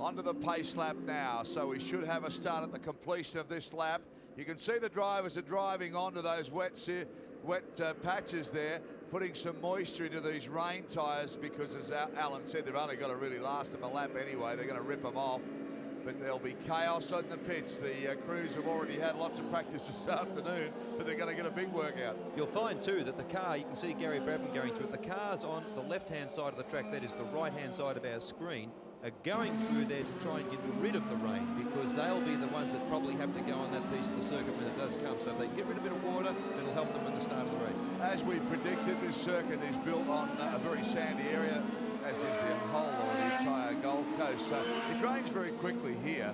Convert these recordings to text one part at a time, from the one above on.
onto the pace lap now. So we should have a start at the completion of this lap. You can see the drivers are driving onto those wet patches there, putting some moisture into these rain tyres because, as Alan said, they've only got to really last them a lap anyway. They're going to rip them off. But there'll be chaos in the pits. The crews have already had lots of practice this afternoon, but they're going to get a big workout. You'll find too that the car, you can see Gary Brabham going through it, the cars on the left-hand side of the track, that is the right-hand side of our screen, are going through there to try and get rid of the rain, because they'll be the ones that probably have to go on that piece of the circuit when it does come. So if they get rid of a bit of water, it'll help them at the start of the race. As we predicted, this circuit is built on a very sandy area, as is the whole or the entire Gold Coast. So it rains very quickly here,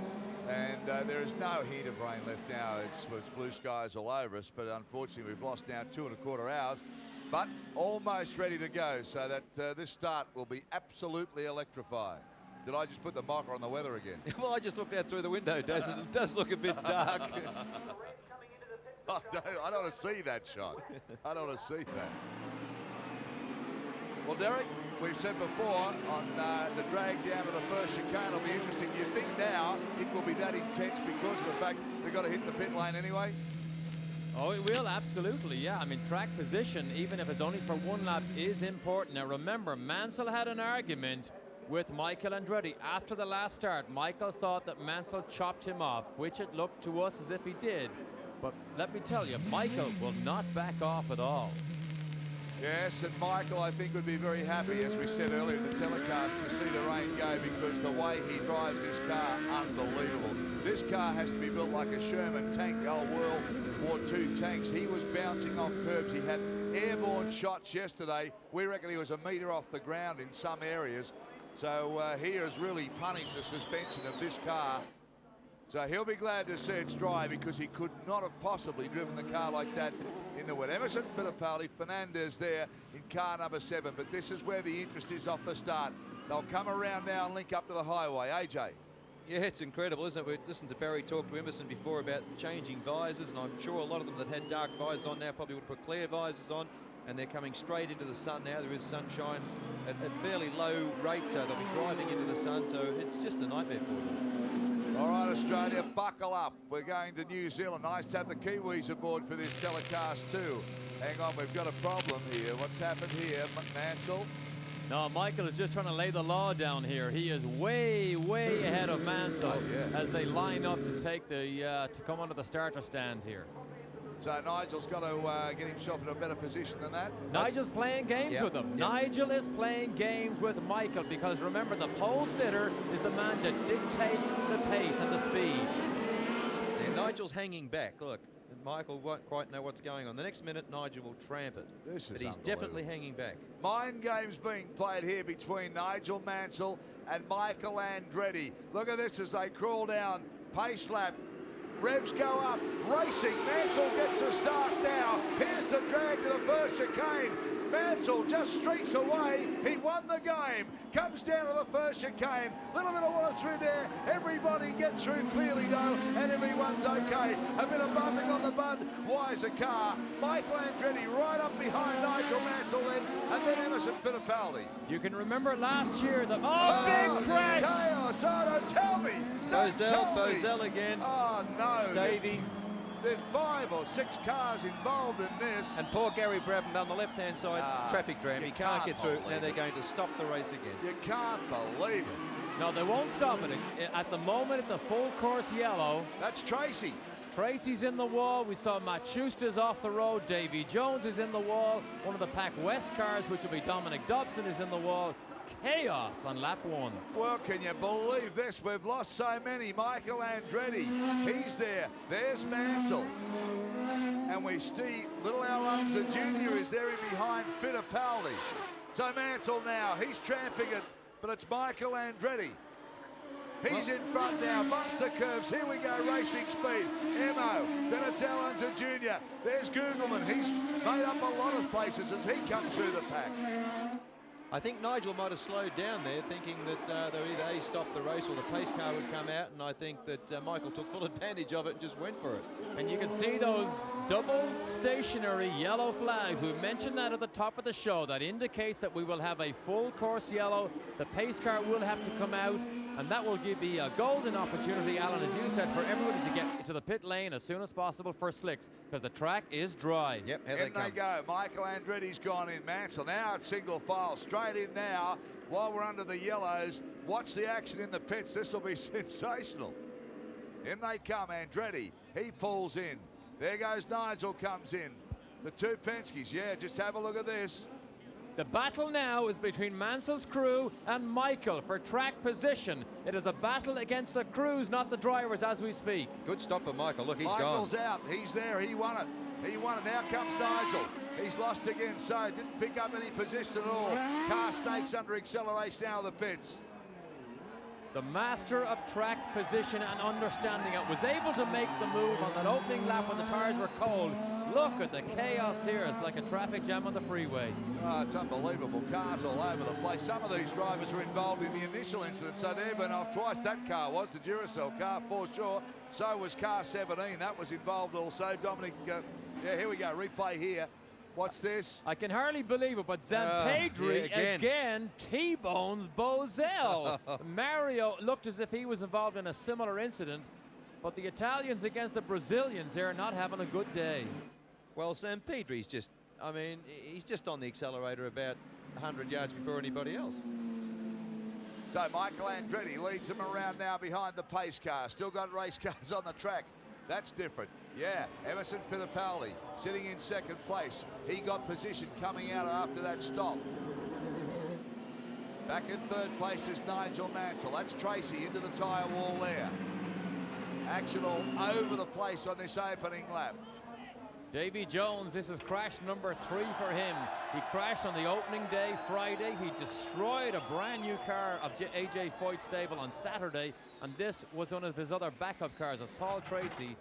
and there is no hint of rain left now. It's blue skies all over us, but unfortunately we've lost now 2¼ hours, but almost ready to go, so that this start will be absolutely electrifying. Did I just put the marker on the weather again? Well, I just looked out through the window, does it? It does look a bit dark. I don't want to see that shot. I don't want to see that. Well, Derek, we've said before on the drag down to the first chicane will be interesting. You think now it will be that intense because of the fact they've got to hit the pit lane anyway? Oh, it will, absolutely, yeah. I mean, track position, even if it's only for one lap, is important. Now, remember, Mansell had an argument with Michael Andretti after the last start. Michael thought that Mansell chopped him off, which it looked to us as if he did. But let me tell you, Michael will not back off at all. Yes, and Michael, I think, would be very happy, as we said earlier in the telecast, to see the rain go, because the way he drives this car, unbelievable. This car has to be built like a Sherman tank, old World War II tanks. He was bouncing off curbs. He had airborne shots yesterday. We reckon he was a metre off the ground in some areas. So he has really punished the suspension of this car. So he'll be glad to see it's dry, because he could not have possibly driven the car like that in the wet. Emerson Fittipaldi, Fernandez there in car number 7, but this is where the interest is off the start. They'll come around now and link up to the highway. AJ. Yeah, it's incredible, isn't it? We listened to Barry talk to Emerson before about changing visors, and I'm sure a lot of them that had dark visors on now probably would put clear visors on, and they're coming straight into the sun now. There is sunshine at fairly low rates, so they'll be driving into the sun, so it's just a nightmare for them. All right, Australia, buckle up. We're going to New Zealand. Nice to have the Kiwis aboard for this telecast too. Hang on, we've got a problem here. What's happened here, Mansell? No, Michael is just trying to lay the law down here. He is way, way ahead of Mansell as they line up to take the to come onto the starter stand here. So Nigel's got to get himself in a better position than that. Nigel's playing games with him. Nigel is playing games with Michael, because remember, the pole sitter is the man that dictates the pace and the speed. Yeah, Nigel's hanging back. Look, Michael won't quite know what's going on. The next minute, Nigel will tramp it. But he's definitely hanging back. Mind games being played here between Nigel Mansell and Michael Andretti. Look at this as they crawl down pace lap. Revs go up, racing. Mansell gets a start now. Here's the drag to the first chicane. Mansell just streaks away. He won the game. Comes down to the first chicane. Little bit of water through there. Everybody gets through clearly though, and everyone's okay. A bit of bumping on the bud. Wiser car. Michael Andretti right up behind Nigel Mansell then, and then Emerson Fittipaldi. You can remember last year the big crash. Chaos. Oh, don't tell me. Bozell again. Oh no. Davey. There's 5 or 6 cars involved in this. And poor Gary Brabham on the left-hand side, traffic jam. He can't get through. Now they're going to stop the race again. You can't believe it. No, they won't stop it. At the moment, it's a full course yellow. That's Tracy. Tracy's in the wall. We saw Matt Schuster's off the road. Davy Jones is in the wall. One of the Pac West cars, which will be Dominic Dobson, is in the wall. Chaos on lap 1. Well, can you believe this? We've lost so many. Michael Andretti, he's there. There's Mansell. And we see little Alonso Jr. is there in behind Fittipaldi. So Mansell now, he's tramping it, but it's Michael Andretti. He's in front now, bumps the curves. Here we go, racing speed. Emo, then it's Alonso Jr. There's Googleman. He's made up a lot of places as he comes through the pack. I think Nigel might have slowed down there, thinking that they would either A, stop the race, or the pace car would come out, and I think that Michael took full advantage of it and just went for it. And you can see those double stationary yellow flags. We mentioned that at the top of the show. That indicates that we will have a full course yellow. The pace car will have to come out, And that will give me a golden opportunity, Alan, as you said, for everybody to get into the pit lane as soon as possible for slicks, because the track is dry. Yep, here In they go. Michael Andretti's gone in. Mansell now at single file. Straight in now while we're under the yellows. Watch the action in the pits. This will be sensational. In they come. Andretti. He pulls in. There goes Nigel, comes in. The two Penske's. Yeah, just have a look at this. The battle now is between Mansell's crew and Michael for track position. It is a battle against the crews, not the drivers, as we speak. Good stop for Michael. Look, he's Michael's gone. out. He's there. He won it. He won it. Now comes Nigel. He's lost again, so didn't pick up any position at all. Car snakes under acceleration out of the pits. The master of track position and understanding it was able to make the move on that opening lap when the tires were cold. Look at the chaos here. It's like a traffic jam on the freeway. Oh, it's unbelievable. Cars all over the place. Some of these drivers were involved in the initial incident, so they've been off twice. That car was the Duracell car for sure. So was car 17. That was involved also. Dominic, yeah, here we go. Replay here. What's this? I can hardly believe it, but Zampedri again T-bones Bozell. Mario looked as if he was involved in a similar incident, but the Italians against the Brazilians here are not having a good day. Well, Zampedri's just, I mean, he's just on the accelerator about 100 yards before anybody else. So Michael Andretti leads them around now behind the pace car. Still got race cars on the track. That's different. Yeah, Emerson Fittipaldi sitting in second place. He got position coming out after that stop. Back in third place is Nigel Mansell. That's Tracy into the tyre wall there. Action all over the place on this opening lap. Davy Jones, this is crash number 3 for him. He crashed on the opening day, Friday. He destroyed a brand new car of AJ Foyt's stable on Saturday, and this was one of his other backup cars. As Paul Tracy,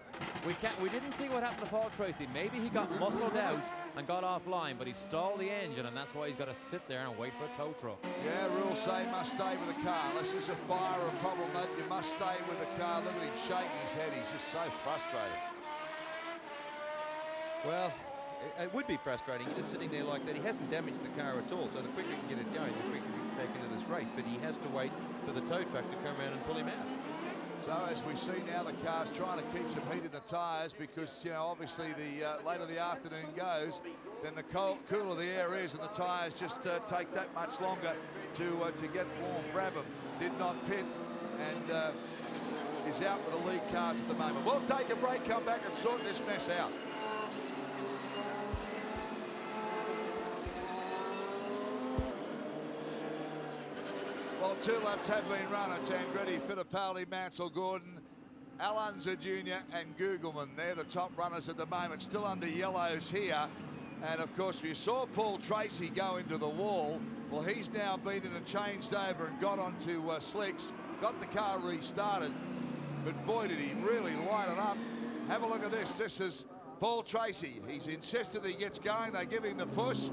we didn't see what happened to Paul Tracy. Maybe he got muscled out and got offline, but he stalled the engine, and that's why he's got to sit there and wait for a tow truck. Yeah, rules say must stay with the car. Unless there's a fire or a problem, you must stay with the car. Look at him shaking his head. He's just so frustrated. Well, it would be frustrating. He's just sitting there like that. He hasn't damaged the car at all, so the quicker he can get it going, the quicker he can take into this race. But he has to wait for the tow truck to come around and pull him out. So as we see now, the car's trying to keep some heat in the tyres because, you know, obviously the later the afternoon goes, then the cooler the air is, and the tyres just take that much longer to get warm. Brabham did not pit and is out with the lead cars at the moment. We'll take a break, come back and sort this mess out. Well, 2 laps have been run. It's Andretti, Fittipaldi, Mansell, Gordon, Alonso Jr. and Gugelman. They're the top runners at the moment, still under yellows here. And of course, we saw Paul Tracy go into the wall. Well, he's now been in and changed over and got onto slicks, got the car restarted. But boy, did he really light it up. Have a look at this. This is Paul Tracy. He's insisted he gets going. They give him the push.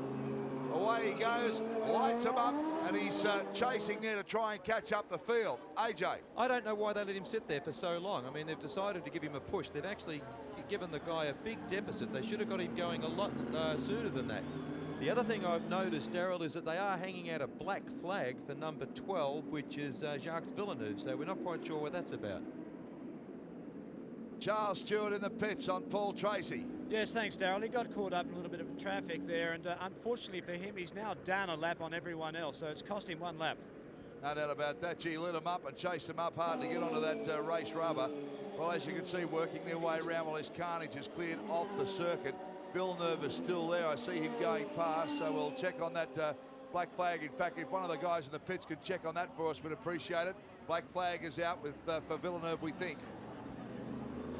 Away he goes, lights him up, and he's chasing there to try and catch up the field. AJ. I don't know why they let him sit there for so long. I mean, they've decided to give him a push. They've actually given the guy a big deficit. They should have got him going a lot sooner than that. The other thing I've noticed, Daryl, is that they are hanging out a black flag for number 12, which is Jacques Villeneuve, so we're not quite sure what that's about. Charles Stewart in the pits on Paul Tracy. Yes, thanks, Darryl. He got caught up in a little bit of traffic there, and unfortunately for him, he's now down a lap on everyone else, so it's cost him 1 lap. No doubt about that. Gee, lit him up and chased him up hard to get onto that race rubber. Well, as you can see, working their way around while this carnage is cleared off the circuit. Villeneuve is still there. I see him going past, so we'll check on that black flag. In fact, if one of the guys in the pits could check on that for us, we'd appreciate it. Black flag is out with for Villeneuve, we think.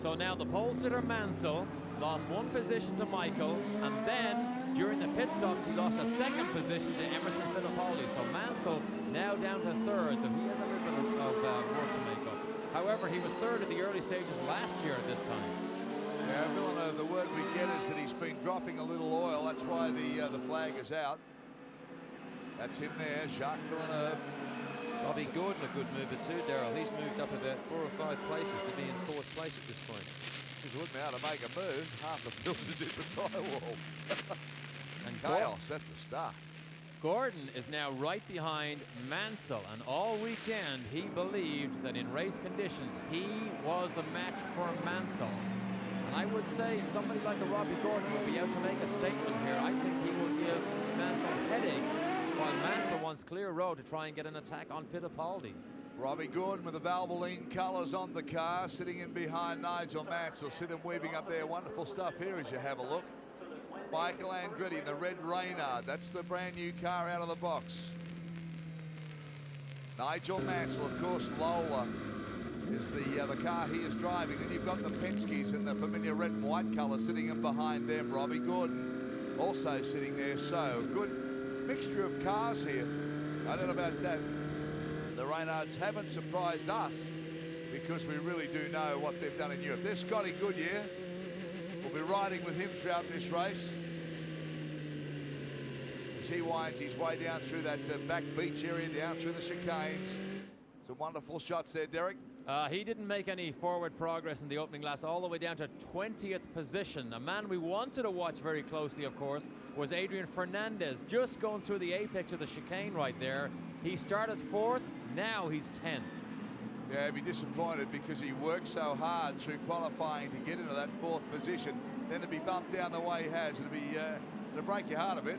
So now the pole sitter Mansell lost 1 position to Michael, and then during the pit stops he lost a 2nd position to Emerson Fittipaldi. So Mansell now down to 3rd, so he has a little bit of work to make up. However, he was 3rd in the early stages last year at this time. Yeah, Villeneuve, the word we get is that he's been dropping a little oil. That's why the flag is out. That's him there, Jacques Villeneuve. Bobby Gordon, a good mover too, Daryl. He's moved up about 4 or 5 places to be in 4th place at this point. He's looking now to make a move. Half the field is in the tyre wall. And chaos at the start. Gordon is now right behind Mansell, and all weekend he believed that in race conditions he was the match for Mansell. And I would say somebody like a Robbie Gordon will be out to make a statement here. I think he will give Mansell headaches, while Mansell wants clear road to try and get an attack on Fittipaldi. Robbie Gordon with the Valvoline colours on the car, sitting in behind Nigel Mansell. See them weaving up there. Wonderful stuff here as you have a look. Michael Andretti in the red Reynard. That's the brand new car out of the box. Nigel Mansell, of course, Lola is the car he is driving. Then you've got the Penske's in the familiar red and white colour sitting in behind them. Robbie Gordon also sitting there. So good mixture of cars here. I don't know about that. The Reynards haven't surprised us because we really do know what they've done in Europe. There's Scotty Goodyear. We'll be riding with him throughout this race as he winds his way down through that back beach area, down through the chicanes. Some wonderful shots there, Derek. He didn't make any forward progress in the opening laps, all the way down to 20th position. A man we wanted to watch very closely, of course, was Adrian Fernandez, just going through the apex of the chicane right there. He started 4th, now he's 10th. Yeah, he'd be disappointed because he worked so hard through qualifying to get into that 4th position. Then to be bumped down the way he has, it'll break your heart a bit.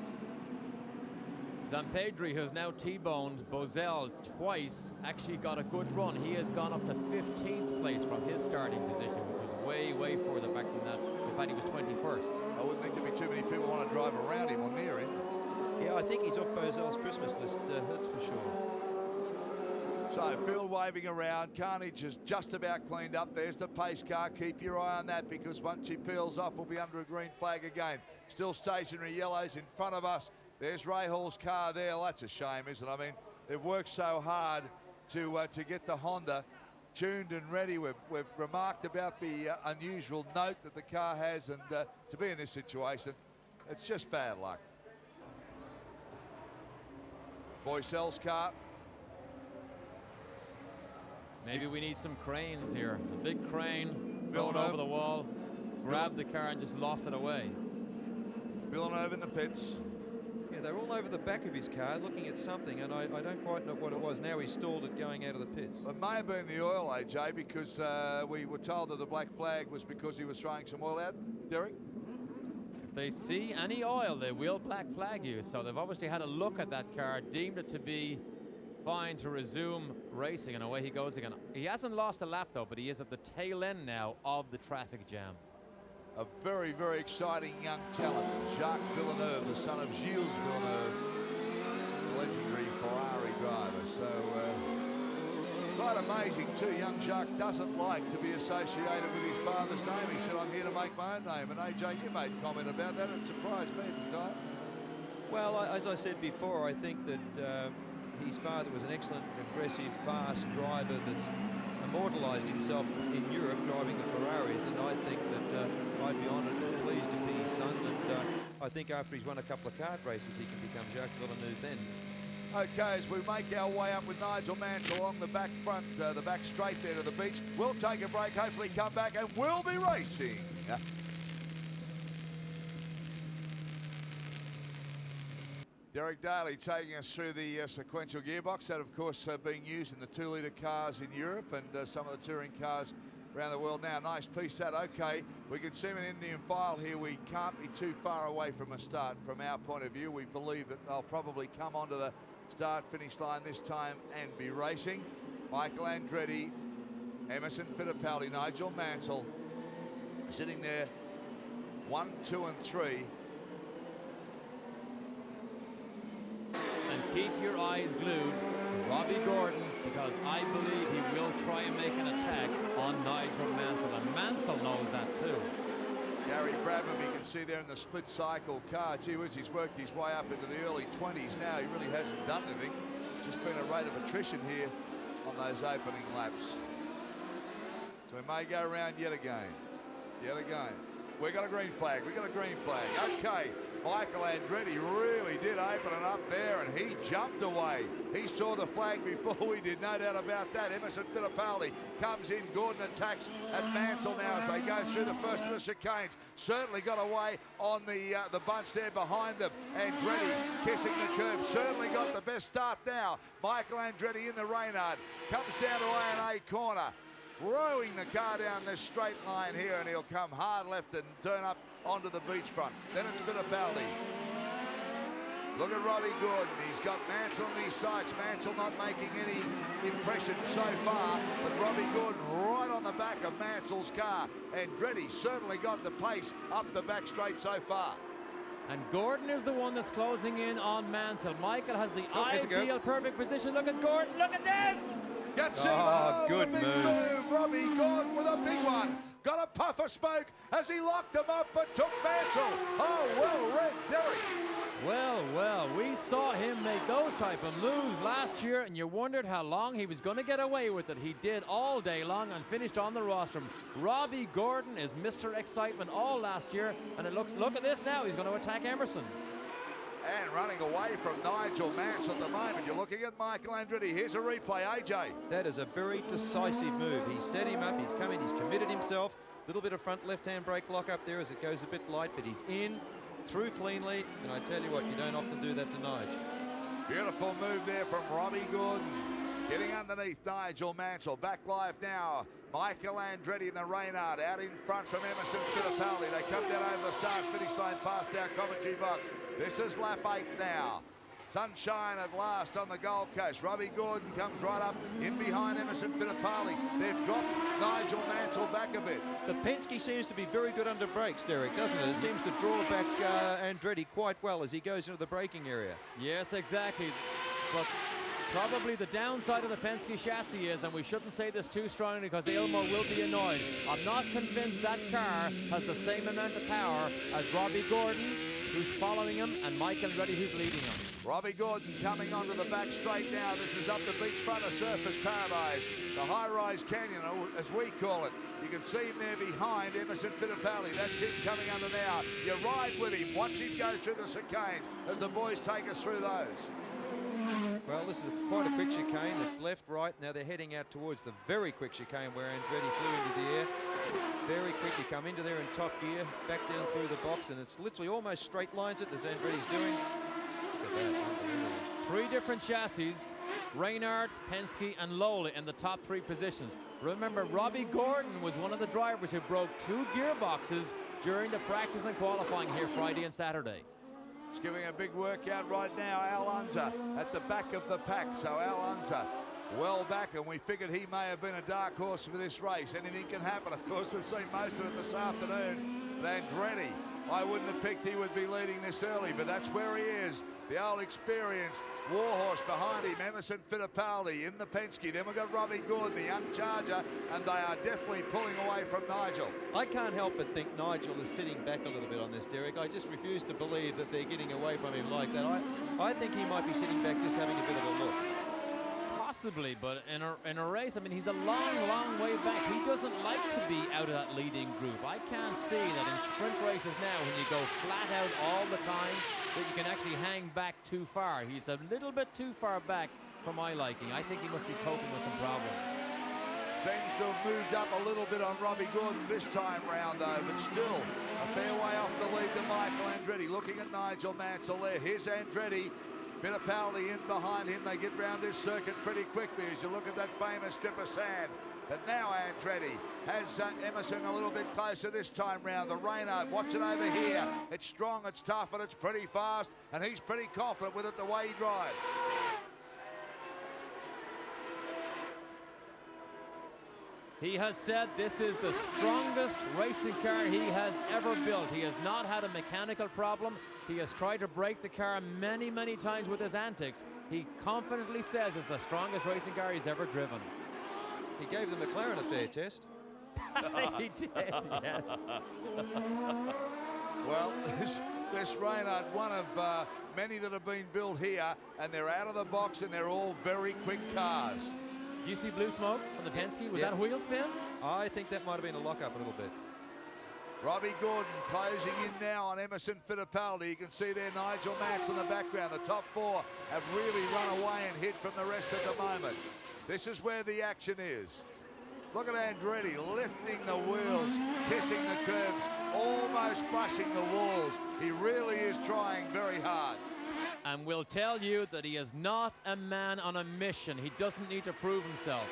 Zampedri, who's now T-boned Bozell twice, actually got a good run. He has gone up to 15th place from his starting position, which was way, way further back than that. In fact, he was 21st. I wouldn't think there'd be too many people want to drive around him or near him. Yeah, I think he's off Bozell's Christmas list, that's for sure. So field waving around. Carnage is just about cleaned up. There's the pace car. Keep your eye on that because once she peels off, we'll be under a green flag again. Still stationary yellows in front of us. There's Rahul's car there. Well, that's a shame, isn't it? I mean, they've worked so hard to get the Honda tuned and ready. We've remarked about the unusual note that the car has, and to be in this situation, it's just bad luck. Boycel's car. Maybe we need some cranes here. The big crane thrown over the wall, grabbed the car and just loft it away. Villeneuve in the pits. Yeah, they're all over the back of his car looking at something, and I don't quite know what it was. Now he's stalled it going out of the pits. It may have been the oil, AJ, because we were told that the black flag was because he was throwing some oil out. Derek? If they see any oil, they will black flag you. So they've obviously had a look at that car, deemed it to be fine to resume racing, and away he goes again. He hasn't lost a lap though, but he is at the tail end now of the traffic jam. A very, very exciting young talent, Jacques Villeneuve, the son of Gilles Villeneuve, legendary Ferrari driver. So quite amazing too. Young Jacques doesn't like to be associated with his father's name. He said, I'm here to make my own name. And AJ, you made comment about that. It surprised me at the time. Well, as I said before, I think that his father was an excellent, aggressive, fast driver that's immortalised himself in Europe driving the Ferraris, and I think that I'd be honoured and pleased to be his son, and I think after he's won a couple of kart races he can become Jacques Villeneuve then. Okay, as we make our way up with Nigel Mansell along the back front, the back straight there to the beach, we'll take a break, hopefully come back, and we'll be racing. Derek Daly taking us through the sequential gearbox, that of course being used in the 2-litre cars in Europe and some of the touring cars around the world now. Nice piece that. Okay, we can see an Indian file here. We can't be too far away from a start from our point of view. We believe that they'll probably come onto the start-finish line this time and be racing. Michael Andretti, Emerson Fittipaldi, Nigel Mansell sitting there 1, 2 and 3. And keep your eyes glued to Robbie Gordon, because I believe he will try and make an attack on Nigel Mansell, and Mansell knows that too. Gary Brabham, you can see there in the split cycle car. Gee whiz, he's worked his way up into the early 20s now. He really hasn't done anything. Just been a rate of attrition here on those opening laps. So we may go around yet again. Yet again. We got a green flag. We got a green flag. Okay. Michael Andretti really did open it up there, and he jumped away. He saw the flag before we did, no doubt about that. Emerson Fittipaldi comes in. Gordon attacks at Mansell now as they go through the first of the chicanes. Certainly got away on the bunch there behind them. Andretti kissing the curb. Certainly got the best start now. Michael Andretti in the Reynard. Comes down to A&A corner. Throwing the car down this straight line here, and he'll come hard left and turn up onto the beachfront. Then it's Fittipaldi. Look at Robbie Gordon. He's got Mansell in his sights. Mansell not making any impression so far, but Robbie Gordon right on the back of Mansell's car. Andretti certainly got the pace up the back straight so far. And Gordon is the one that's closing in on Mansell. Michael has the ideal perfect position. Look at Gordon. Look at this. Gets him. Oh, good big move. Robbie Gordon with a big one. Got a puff of smoke as he locked him up but took Mansell. Oh, well read, Derek. Well, we saw him make those type of moves last year, and you wondered how long he was going to get away with it. He did all day long and finished on the rostrum. Robbie Gordon is Mr. Excitement all last year, and it looks, look at this now, he's going to attack Emerson. And running away from Nigel Mansell at the moment. You're looking at Michael Andretti. Here's a replay, AJ. That is a very decisive move. He set him up, he's come in, he's committed himself. Little bit of front left-hand brake lock up there as it goes a bit light, but he's in, through cleanly, and I tell you what, you don't often do that to Nigel. Beautiful move there from Robbie Gordon. Getting underneath Nigel Mansell. Back live now. Michael Andretti in the Reynard. Out in front from Emerson Fittipaldi. They come down over the start-finish line past our commentary box. This is lap 8 now. Sunshine at last on the Gold Coast. Robbie Gordon comes right up in behind Emerson Fittipaldi. They've dropped Nigel Mansell back a bit. The Penske seems to be very good under brakes, Derek, doesn't it? It seems to draw back Andretti quite well as he goes into the braking area. Yes, exactly. But probably the downside of the Penske chassis is, and we shouldn't say this too strongly because Aylmer will be annoyed, I'm not convinced that car has the same amount of power as Robbie Gordon, who's following him, and Michael Andretti, who's leading him. Robbie Gordon coming onto the back straight now. This is up the beachfront of Surfers Paradise, the high-rise canyon, as we call it. You can see him there behind Emerson Fittipaldi. That's him coming under now. You ride with him. Watch him go through the chicanes as the boys take us through those. Well, this is quite a quick chicane. It's left, right. Now they're heading out towards the very quick chicane where Andretti flew into the air. Very quick. You come into there in top gear, back down through the box, and it's literally almost straight lines it as Andretti's doing. Look at that. Unbelievable. 3 different chassis, Reynard, Penske, and Lola in the top 3 positions. Remember, Robbie Gordon was one of the drivers who broke 2 gearboxes during the practice and qualifying here Friday and Saturday. He's giving a big workout right now. Al Unser at the back of the pack. So Al Unser well back, and we figured he may have been a dark horse for this race. Anything can happen. Of course, we've seen most of it this afternoon. But Andretti, I wouldn't have picked he would be leading this early, but that's where he is. The old experienced warhorse behind him, Emerson Fittipaldi in the Penske. Then we've got Robbie Gordon, the young charger, and they are definitely pulling away from Nigel. I can't help but think Nigel is sitting back a little bit on this, Derek. I just refuse to believe that they're getting away from him like that. I think he might be sitting back just having a bit of a look. Possibly, but in a race, I mean, he's a long way back. He doesn't like to be out of that leading group. I can't see that in sprint races now, when you go flat out all the time, that you can actually hang back too far. He's a little bit too far back for my liking. I think he must be coping with some problems. Seems to have moved up a little bit on Robbie Gordon this time round, though, but still a fair way off the lead to Michael Andretti. Looking at Nigel Mansell there. Here's Andretti. Fittipaldi in behind him. They get round this circuit pretty quickly as you look at that famous strip of sand. But now Andretti has Emerson a little bit closer this time round. The Reynard, watch it over here. It's strong, it's tough, and it's pretty fast, and he's pretty confident with it the way he drives. He has said this is the strongest racing car he has ever built. He has not had a mechanical problem. He has tried to break the car many times with his antics. He confidently says it's the strongest racing car he's ever driven. He gave the McLaren a fair test. He did, yes. Well, this Reynard, one of many that have been built here, and they're out of the box, and they're all very quick cars. Do you see blue smoke on the Penske? Was Yeah. that wheel spin? I think that might have been a lock-up a little bit. Robbie Gordon closing in now on Emerson Fittipaldi. You can see there Nigel Mansell in the background. The top four have really run away and hid from the rest at the moment. This is where the action is. Look at Andretti lifting the wheels, kissing the curbs, almost brushing the walls. He really is trying very hard. And will tell you that he is not a man on a mission. He doesn't need to prove himself.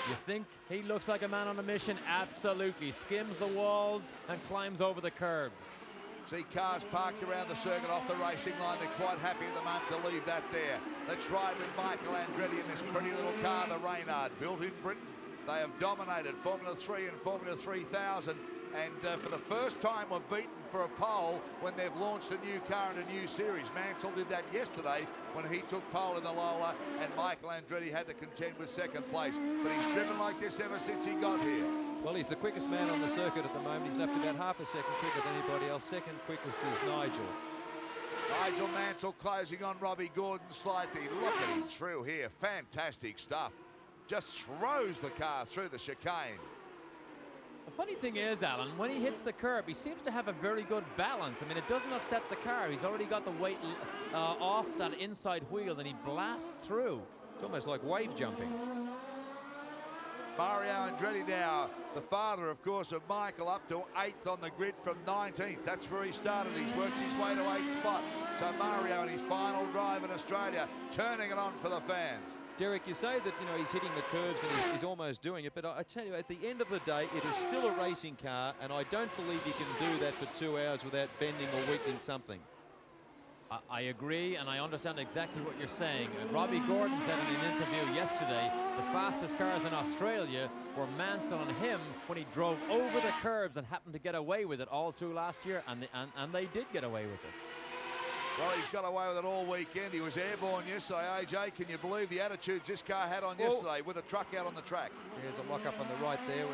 You think he looks like a man on a mission? Absolutely. Skims the walls and climbs over the curbs. See cars parked around the circuit off the racing line. They're quite happy at the moment to leave that there. Let's ride with Michael Andretti in this pretty little car, the Reynard, built in Britain. They have dominated Formula 3 and Formula 3000, and for the first time were beaten for a pole when they've launched a new car and a new series. Mansell did that yesterday when he took pole in the Lola, and Michael Andretti had to contend with second place. But he's driven like this ever since he got here. Well, he's the quickest man on the circuit at the moment. He's up to about half a second quicker than anybody else. Second quickest is Nigel. Nigel Mansell closing on Robbie Gordon slightly. Look at him through here. Fantastic stuff. Just throws the car through the chicane. The funny thing is, Alan, when he hits the curb, he seems to have a very good balance. I mean, it doesn't upset the car. He's already got the weight off that inside wheel, and he blasts through. It's almost like wave jumping. Mario Andretti now, the father, of course, of Michael, up to 8th on the grid from 19th. That's where he started. He's worked his way to 8th spot. So Mario in his final drive in Australia, turning it on for the fans. Derek, you say that, you know, he's hitting the curves and he's almost doing it, but I tell you, at the end of the day, it is still a racing car, and I don't believe you can do that for 2 hours without bending or weakening something. I agree, and I understand exactly what you're saying. Robbie Gordon said in an interview yesterday, the fastest cars in Australia were Mansell and him when he drove over the curbs and happened to get away with it all through last year, and they did get away with it. Well, he's got away with it all weekend. He was airborne yesterday. AJ, can you believe the attitudes this car had on yesterday with a truck out on the track? There's a lock up on the right there.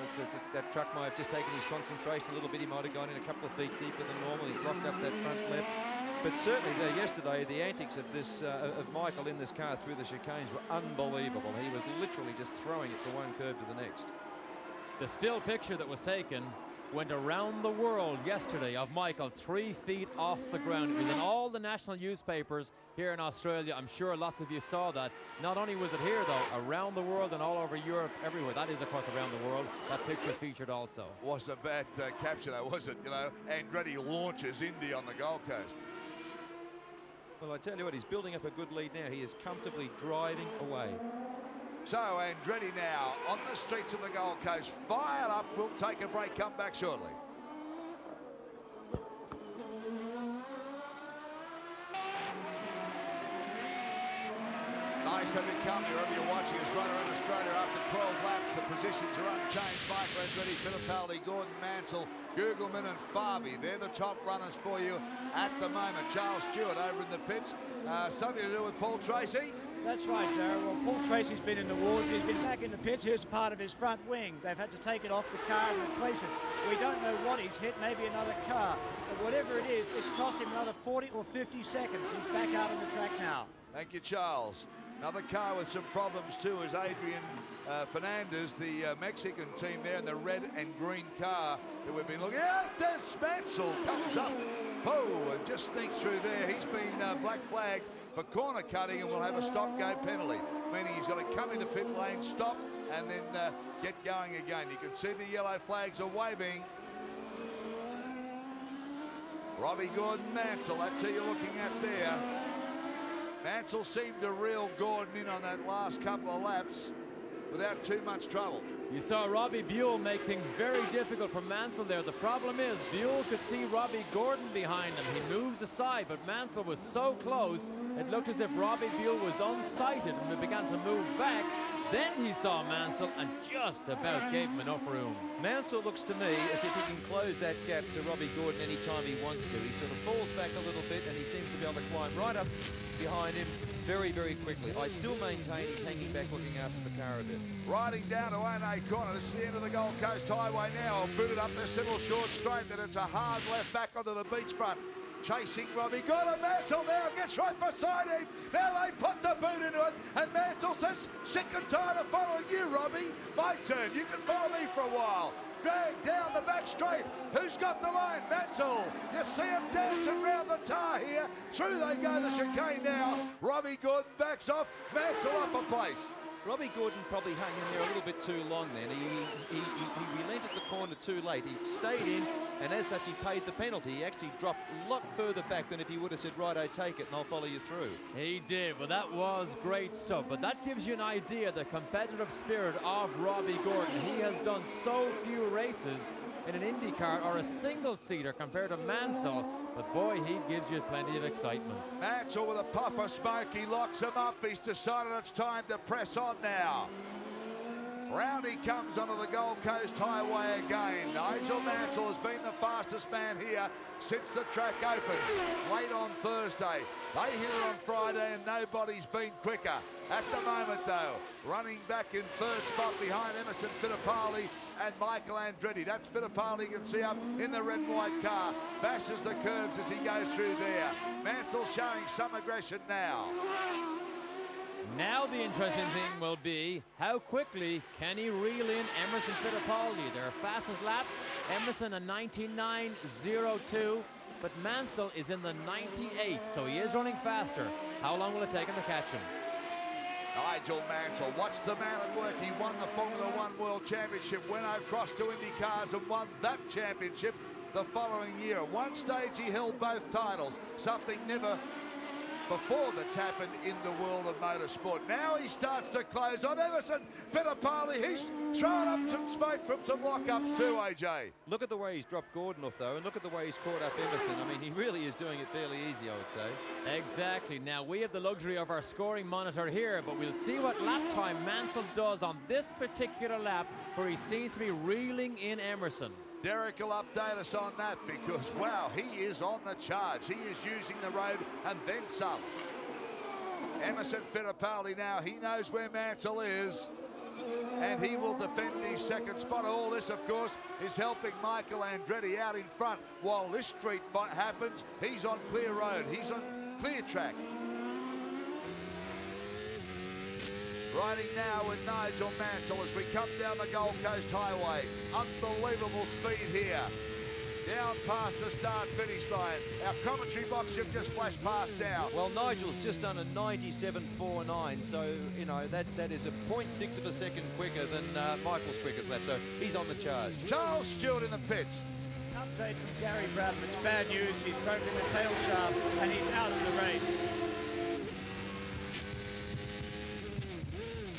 That truck might have just taken his concentration a little bit. He might have gone in a couple of feet deeper than normal. He's locked up that front left. But certainly there yesterday, the antics of this of Michael in this car through the chicanes were unbelievable. He was literally just throwing it from one curb to the next. The still picture that was taken went around the world yesterday of Michael 3 feet off the ground. It was in all the national newspapers here in Australia. I'm sure lots of you saw that. Not only was it here, though, around the world and all over Europe, everywhere. That is, of course, around the world. That picture featured also. Wasn't a bad capture, though, was it? You know, Andretti launches Indy on the Gold Coast. Well, I tell you what, he's building up a good lead now. He is comfortably driving away. So Andretti now on the streets of the Gold Coast, fired up. We'll take a break, come back shortly. Nice having you come wherever you're watching us right around Australia after 12 laps. The positions are unchanged. Michael Andretti, Fittipaldi, Gordon Mansell, Gugelman and Farby. They're the top runners for you at the moment. Charles Stewart over in the pits. Something to do with Paul Tracy? That's right, Darryl. Well, Paul Tracy's been in the wars. He's been back in the pits. Here's part of his front wing. They've had to take it off the car and replace it. We don't know what he's hit, maybe another car. But whatever it is, it's cost him another 40 or 50 seconds. He's back out on the track now. Thank you, Charles. Another car with some problems too is Adrian Fernandez, the Mexican team there in the red and green car that we've been looking at. Mansell comes up, and just sneaks through there. He's been black flagged for corner cutting and will have a stop-go penalty, meaning he's got to come into pit lane, stop, and then get going again. You can see the yellow flags are waving. Robbie Gordon Mansell, that's who you're looking at there. Mansell seemed to reel Gordon in on that last couple of laps without too much trouble. You saw Robbie Buell make things very difficult for Mansell there. The problem is Buell could see Robbie Gordon behind him. He moves aside, but Mansell was so close, it looked as if Robbie Buell was unsighted and began to move back. Then he saw Mansell and just about gave him enough room. Mansell looks to me as if he can close that gap to Robbie Gordon anytime he wants to. He sort of falls back a little bit and he seems to be able to climb right up behind him very, very quickly. I still maintain he's hanging back looking after the car a bit. Riding down to 1A corner. This is the end of the Gold Coast Highway now. Booted up this little short straight that it's a hard left back onto the beachfront. chasing Robbie. Got a Mansell now, gets right beside him. Now they put the boot into it, and Mansell says, sick and tired of following you, Robbie. My turn, you can follow me for a while. Drag down the back straight. Who's got the line? Mansell. You see him dancing round the tar here. Through they go, the chicane now. Robbie Gordon backs off. Mansell up a place. Robbie Gordon probably hung in there a little bit too long then. He relented the corner too late. He stayed in, and as such, he paid the penalty. He actually dropped a lot further back than if he would have said, right, I take it, and I'll follow you through. He did. Well, that was great stuff. But that gives you an idea of the competitive spirit of Robbie Gordon. He has done so few races in an IndyCar or a single-seater compared to Mansell. But boy, he gives you plenty of excitement. Mansell with a puff of smoke. He locks him up. He's decided it's time to press on now. Round he comes onto the Gold Coast Highway again. Nigel Mansell has been the fastest man here since the track opened late on Thursday. They hit it on Friday and nobody's been quicker. At the moment though, running back in third spot behind Emerson Fittipaldi and Michael Andretti. That's Fittipaldi, you can see up in the red and white car. Bashes the curves as he goes through there. Mansell showing some aggression now. Now the interesting thing will be how quickly can he reel in Emerson Fittipaldi. Their fastest laps, Emerson a 99.02, but Mansell is in the 98, so he is running faster. How long will it take him to catch him? Nigel Mansell, watch the man at work. He won the Formula One World Championship, went across to IndyCars and won that championship the following year. At one stage he held both titles, something never before that's happened in the world of motorsport. Now he starts to close on Emerson Fittipaldi. He's throwing up some smoke from some lockups too, AJ. Look at the way he's dropped Gordon off, though, and look at the way he's caught up Emerson. I mean, he really is doing it fairly easy, I would say. Exactly. Now, we have the luxury of our scoring monitor here, but we'll see what lap time Mansell does on this particular lap where he seems to be reeling in Emerson. Derek will update us on that because, wow, he is on the charge. He is using the road and then some. Emerson Fittipaldi now, he knows where Mansell is and he will defend his second spot. All this, of course, is helping Michael Andretti out in front. While this street fight happens, he's on clear road. He's on clear track. Riding now with Nigel Mansell as we come down the Gold Coast Highway. Unbelievable speed here. Down past the start-finish line. Our commentary box should just flash past now. Well, Nigel's just done a 97.49, so, you know, that is a 0.6 of a second quicker than Michael's quickest lap, so he's on the charge. Charles Stewart in the pits. Update from Gary Bradham. It's bad news. He's broken the tail shaft and he's out of the race.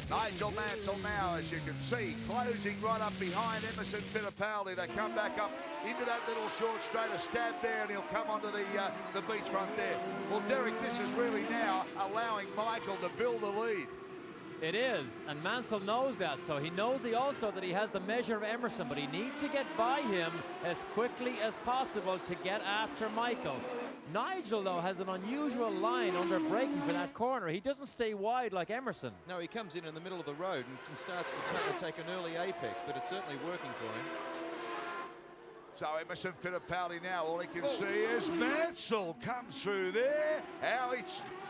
Nigel Mansell now, as you can see, closing right up behind Emerson Fittipaldi. They come back up into that little short straight, a stab there, and he'll come onto the beachfront there. Well, Derek, this is really now allowing Michael to build a lead. It is, and Mansell knows that, so he knows also that he has the measure of Emerson, but he needs to get by him as quickly as possible to get after Michael. Nigel, though, has an unusual line under braking for that corner. He doesn't stay wide like Emerson. No, he comes in the middle of the road and starts to take an early apex, but it's certainly working for him. So Emerson Fittipaldi now, all he can see is Mansell comes through there. How he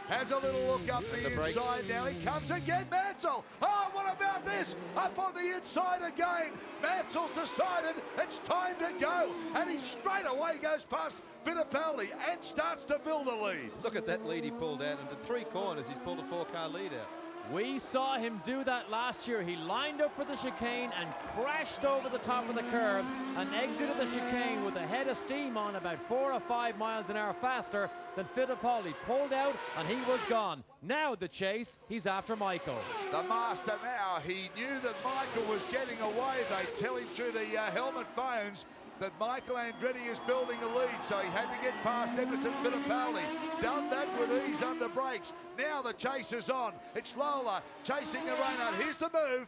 has a little look up the inside. Now he comes again, Mansell. Oh, what about this? Up on the inside again. Mansell's decided it's time to go. And he straight away goes past Fittipaldi and starts to build a lead. Look at that lead he pulled out. Into 3 corners, he's pulled a 4-car lead out. We saw him do that last year. He lined up for the chicane and crashed over the top of the curb and exited the chicane with a head of steam on about 4 or 5 miles an hour faster than Fittipaldi. Pulled out and he was gone. Now the chase, he's after Michael. The master now, he knew that Michael was getting away. They tell him through the helmet phones that Michael Andretti is building a lead, so he had to get past Emerson Fittipaldi. Done that with ease under brakes. Now the chase is on. It's Lola chasing the rain out. Here's the move.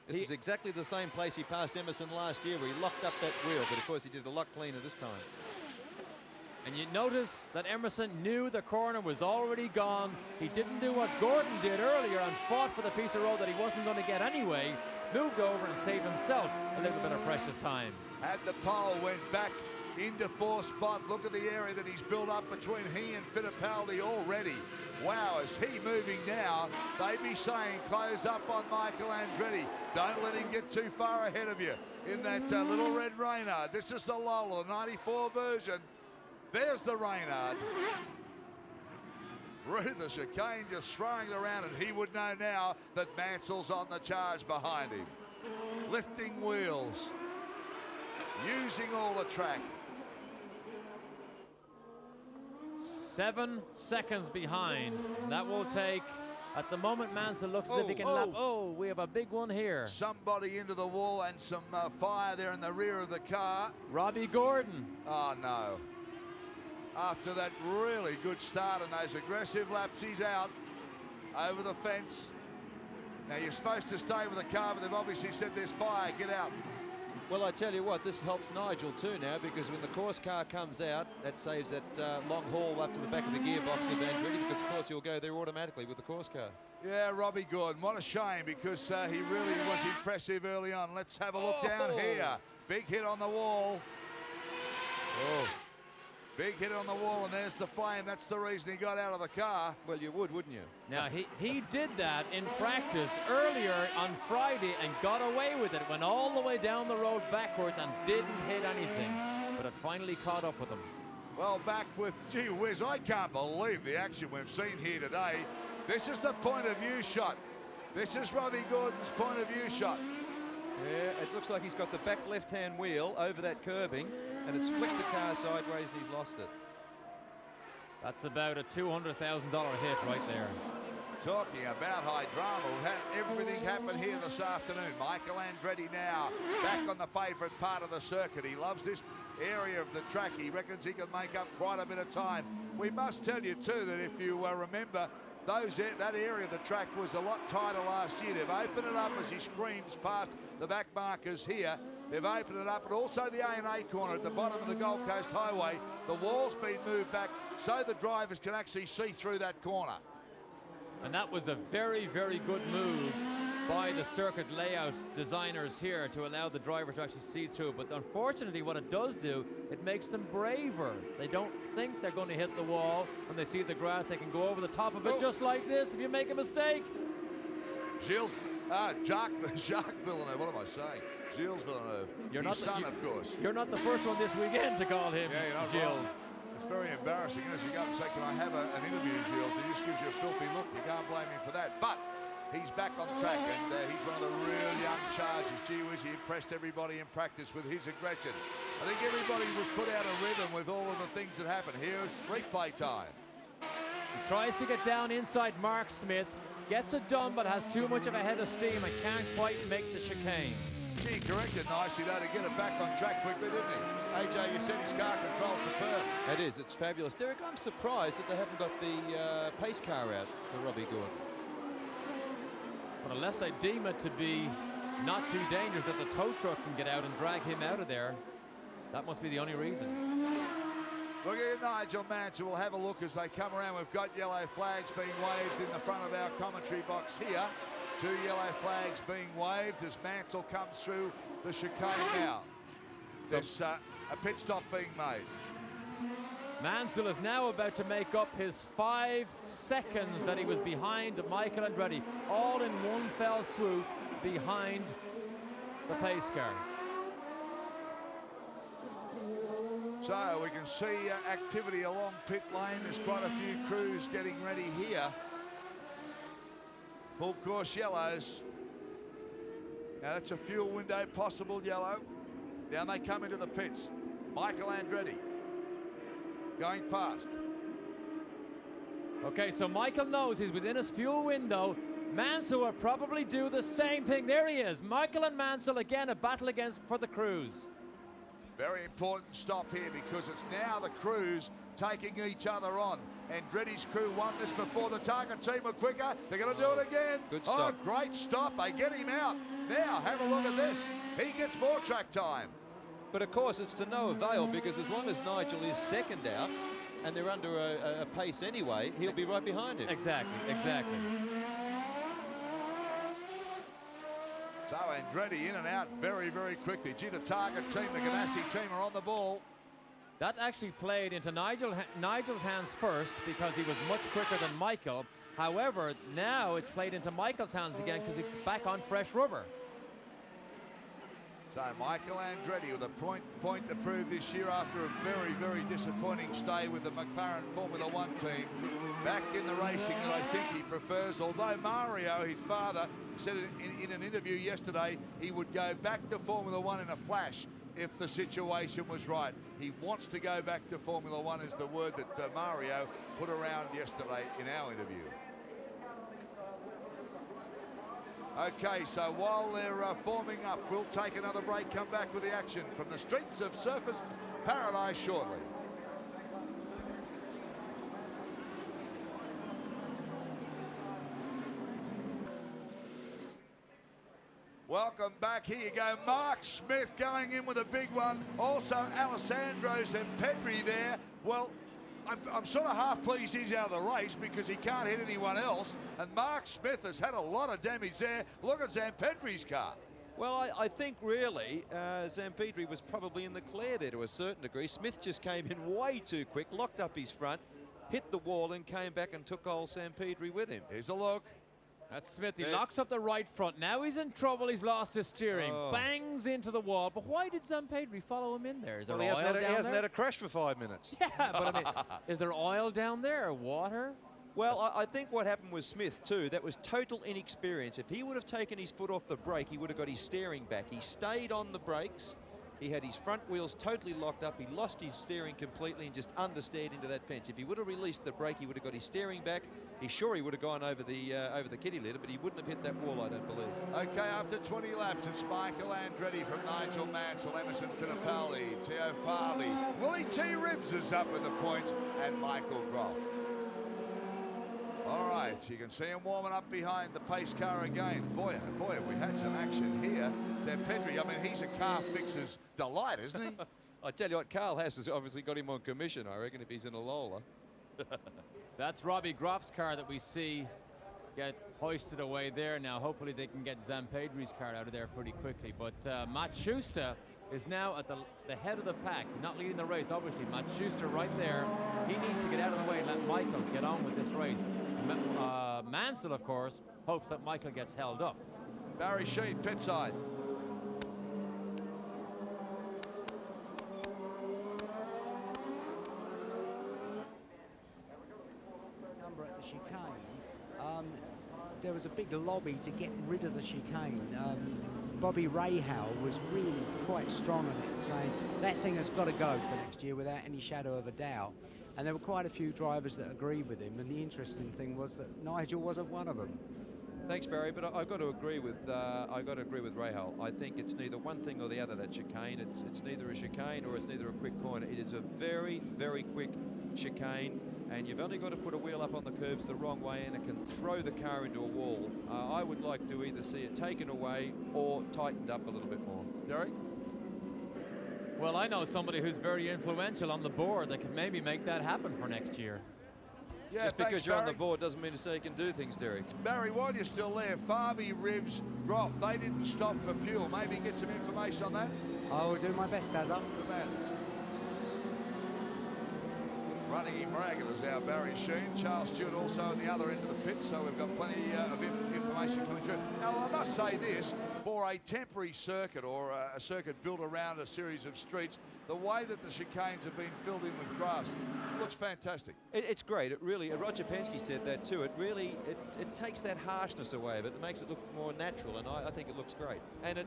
This is exactly the same place he passed Emerson last year where he locked up that wheel, but of course he did a lot cleaner this time. And you notice that Emerson knew the corner was already gone. He didn't do what Gordon did earlier and fought for the piece of road that he wasn't going to get anyway. Moved over and saved himself a little bit of precious time. And the pole went back into fourth spot. Look at the area that he's built up between he and Fittipaldi already. Wow, is he moving now? They be saying close up on Michael Andretti. Don't let him get too far ahead of you in that little red Reynard. This is the Lola, the 94 version. There's the Reynard. Ruth the chicane just throwing it around, and he would know now that Mansell's on the charge behind him. Lifting wheels, using all the track. 7 seconds behind. And that will take, at the moment, Mansell looks as if he can lap. Oh, we have a big one here. Somebody into the wall and some fire there in the rear of the car. Robbie Gordon. Oh, no. After that really good start and those aggressive laps, he's out over the fence. Now, you're supposed to stay with the car, but they've obviously said there's fire, get out. Well, I tell you what, this helps Nigel too now, because when the course car comes out, that saves that long haul up to the back of the gearbox of Andretti, because of course you'll go there automatically with the course car. Yeah, Robbie Gordon, what a shame, because he really was impressive early on. Let's have a look down here. Big hit on the wall. Oh. Big hit on the wall, and there's the flame. That's the reason he got out of the car. Well, you would, wouldn't you? Now, he did that in practice earlier on Friday and got away with it. Went all the way down the road backwards and didn't hit anything. But it finally caught up with him. Well, back with, gee whiz, I can't believe the action we've seen here today. This is the point of view shot. This is Robbie Gordon's point of view shot. Yeah, it looks like he's got the back left-hand wheel over that curbing, and it's flicked the car sideways and he's lost it. That's about a $200,000 hit right there. Talking about high drama, we've had everything happen here this afternoon. Michael Andretti now back on the favourite part of the circuit. He loves this area of the track. He reckons he can make up quite a bit of time. We must tell you too that if you remember, that area of the track was a lot tighter last year. They've opened it up as he screams past the back markers here. They've opened it up, and also the A&A corner at the bottom of the Gold Coast Highway. The wall's been moved back so the drivers can actually see through that corner. And that was a very, very good move by the circuit layout designers here to allow the driver to actually see through. But unfortunately, what it does do, it makes them braver. They don't think they're going to hit the wall. When they see the grass, they can go over the top of it just like this if you make a mistake. Jacques Villeneuve, what am I saying? Gilles Villeneuve, his son, of course. You're not the first one this weekend to call him Gilles. Wrong. It's very embarrassing as you go up and say, can I have an interview, Gilles? He just gives you a filthy look. You can't blame him for that. But he's back on track, and he's one of the real young chargers. Gee whiz, he impressed everybody in practice with his aggression. I think everybody was put out of rhythm with all of the things that happened. Here, replay time. He tries to get down inside Mark Smith, gets it done, but has too much of a head of steam and can't quite make the chicane. Gee, corrected nicely though to get it back on track quickly, didn't he? AJ, you said his car control's superb. It is, it's fabulous. Derek, I'm surprised that they haven't got the pace car out for Robbie Gordon. But unless they deem it to be not too dangerous that the tow truck can get out and drag him out of there, that must be the only reason. Look at Nigel Mansell. We'll have a look as they come around. We've got yellow flags being waved in the front of our commentary box here. 2 yellow flags being waved as Mansell comes through the chicane now. There's a pit stop being made. Mansell is now about to make up his 5 seconds that he was behind Michael Andretti, all in one fell swoop behind the pace car. So we can see activity along pit lane. There's quite a few crews getting ready here. Full course yellows. Now that's a fuel window possible yellow. Down they come into the pits. Michael Andretti going past. Okay, so Michael knows he's within his fuel window. Mansell will probably do the same thing. There he is. Michael and Mansell again, a battle for the crews. Very important stop here because it's now the crews taking each other on. Andretti's crew won this before. The Target team were quicker. They're going to do it again. Good stop. Oh, great stop. They get him out. Now, have a look at this. He gets more track time. But of course, it's to no avail, because as long as Nigel is second out and they're under a pace anyway, he'll be right behind him. Exactly, exactly. So Andretti in and out very, very quickly. Gee, the Target team, the Ganassi team are on the ball. That actually played into Nigel's hands first because he was much quicker than Michael. However, now it's played into Michael's hands again because he's back on fresh rubber. So Michael Andretti with a point to prove this year after a very, very disappointing stay with the McLaren Formula One team. Back in the racing that I think he prefers, although Mario, his father, said in an interview yesterday he would go back to Formula One in a flash if the situation was right. He wants to go back to Formula One is the word that Mario put around yesterday in our interview. Okay, so while they're forming up, we'll take another break, come back with the action from the streets of Surfers Paradise shortly. Welcome back. Here you go. Mark Smith going in with a big one. Also, Alessandro Zempedri there. Well, I'm sort of half pleased he's out of the race because he can't hit anyone else. And Mark Smith has had a lot of damage there. Look at Zempedri's car. Well, I think really Zempedri was probably in the clear there to a certain degree. Smith just came in way too quick, locked up his front, hit the wall and came back and took old Zempedri with him. Here's a look. That's Smith. He locks up the right front. Now he's in trouble. He's lost his steering. Bangs into the wall. But why did Zempedri follow him in there? Is there oil down there? He hasn't had a crash for 5 minutes. Yeah, but I mean, is there oil down there or water? Well, I think what happened with Smith too, that was total inexperience. If he would have taken his foot off the brake, he would have got his steering back. He stayed on the brakes. He had his front wheels totally locked up. He lost his steering completely and just understeered into that fence. If he would have released the brake, he would have got his steering back. He's sure he would have gone over the kitty litter, but he wouldn't have hit that wall, I don't believe. Okay, after 20 laps, it's Michael Andretti from Nigel Mansell, Emerson Fittipaldi, Theo Farley. Willie T. Ribbs is up in the points, and Michael Groff. All right, you can see him warming up behind the pace car again. Boy, oh boy, we had some action here. Zempedri, I mean, he's a car fixer's delight, isn't he? I tell you what, Carl Haas has obviously got him on commission, I reckon, if he's in a Lola. That's Robbie Groff's car that we see get hoisted away there. Now, hopefully they can get Zempedri's car out of there pretty quickly. But Matt Schuster is now at the head of the pack. Not leading the race, obviously. Matt Schuster right there. He needs to get out of the way and let Michael get on with this race. Mansell, of course, hopes that Michael gets held up. Barry Sheen, pit side. Number at the chicane. There was a big lobby to get rid of the chicane. Bobby Rahal was really quite strong on it, saying that thing has got to go for next year without any shadow of a doubt. And there were quite a few drivers that agreed with him, and the interesting thing was that Nigel wasn't one of them. Thanks, Barry, but I've got to agree with Rahal. I think it's neither one thing or the other, that chicane. It's neither a chicane or it's neither a quick corner. It is a very, very quick chicane, and you've only got to put a wheel up on the curbs the wrong way and it can throw the car into a wall. I would like to either see it taken away or tightened up a little bit more. Derek? Well, I know somebody who's very influential on the board that could maybe make that happen for next year. Yeah, just thanks, because you're Barry. on the board doesn't mean to say you can do things, Derek. Barry, while you're still there, Farby, Ribbs, Groff, they didn't stop for fuel. Maybe get some information on that? I will do my best, Azza. Good man. Running him ragged is our Barry Sheen. Charles Stewart also at the other end of the pit, so we've got plenty of information coming through. Now, I must say this, for a temporary circuit or a circuit built around a series of streets, the way that the chicanes have been filled in with grass looks fantastic. It's great. It really, Roger Penske said that too. It really, it takes that harshness away of it. It makes it look more natural, and I think it looks great. And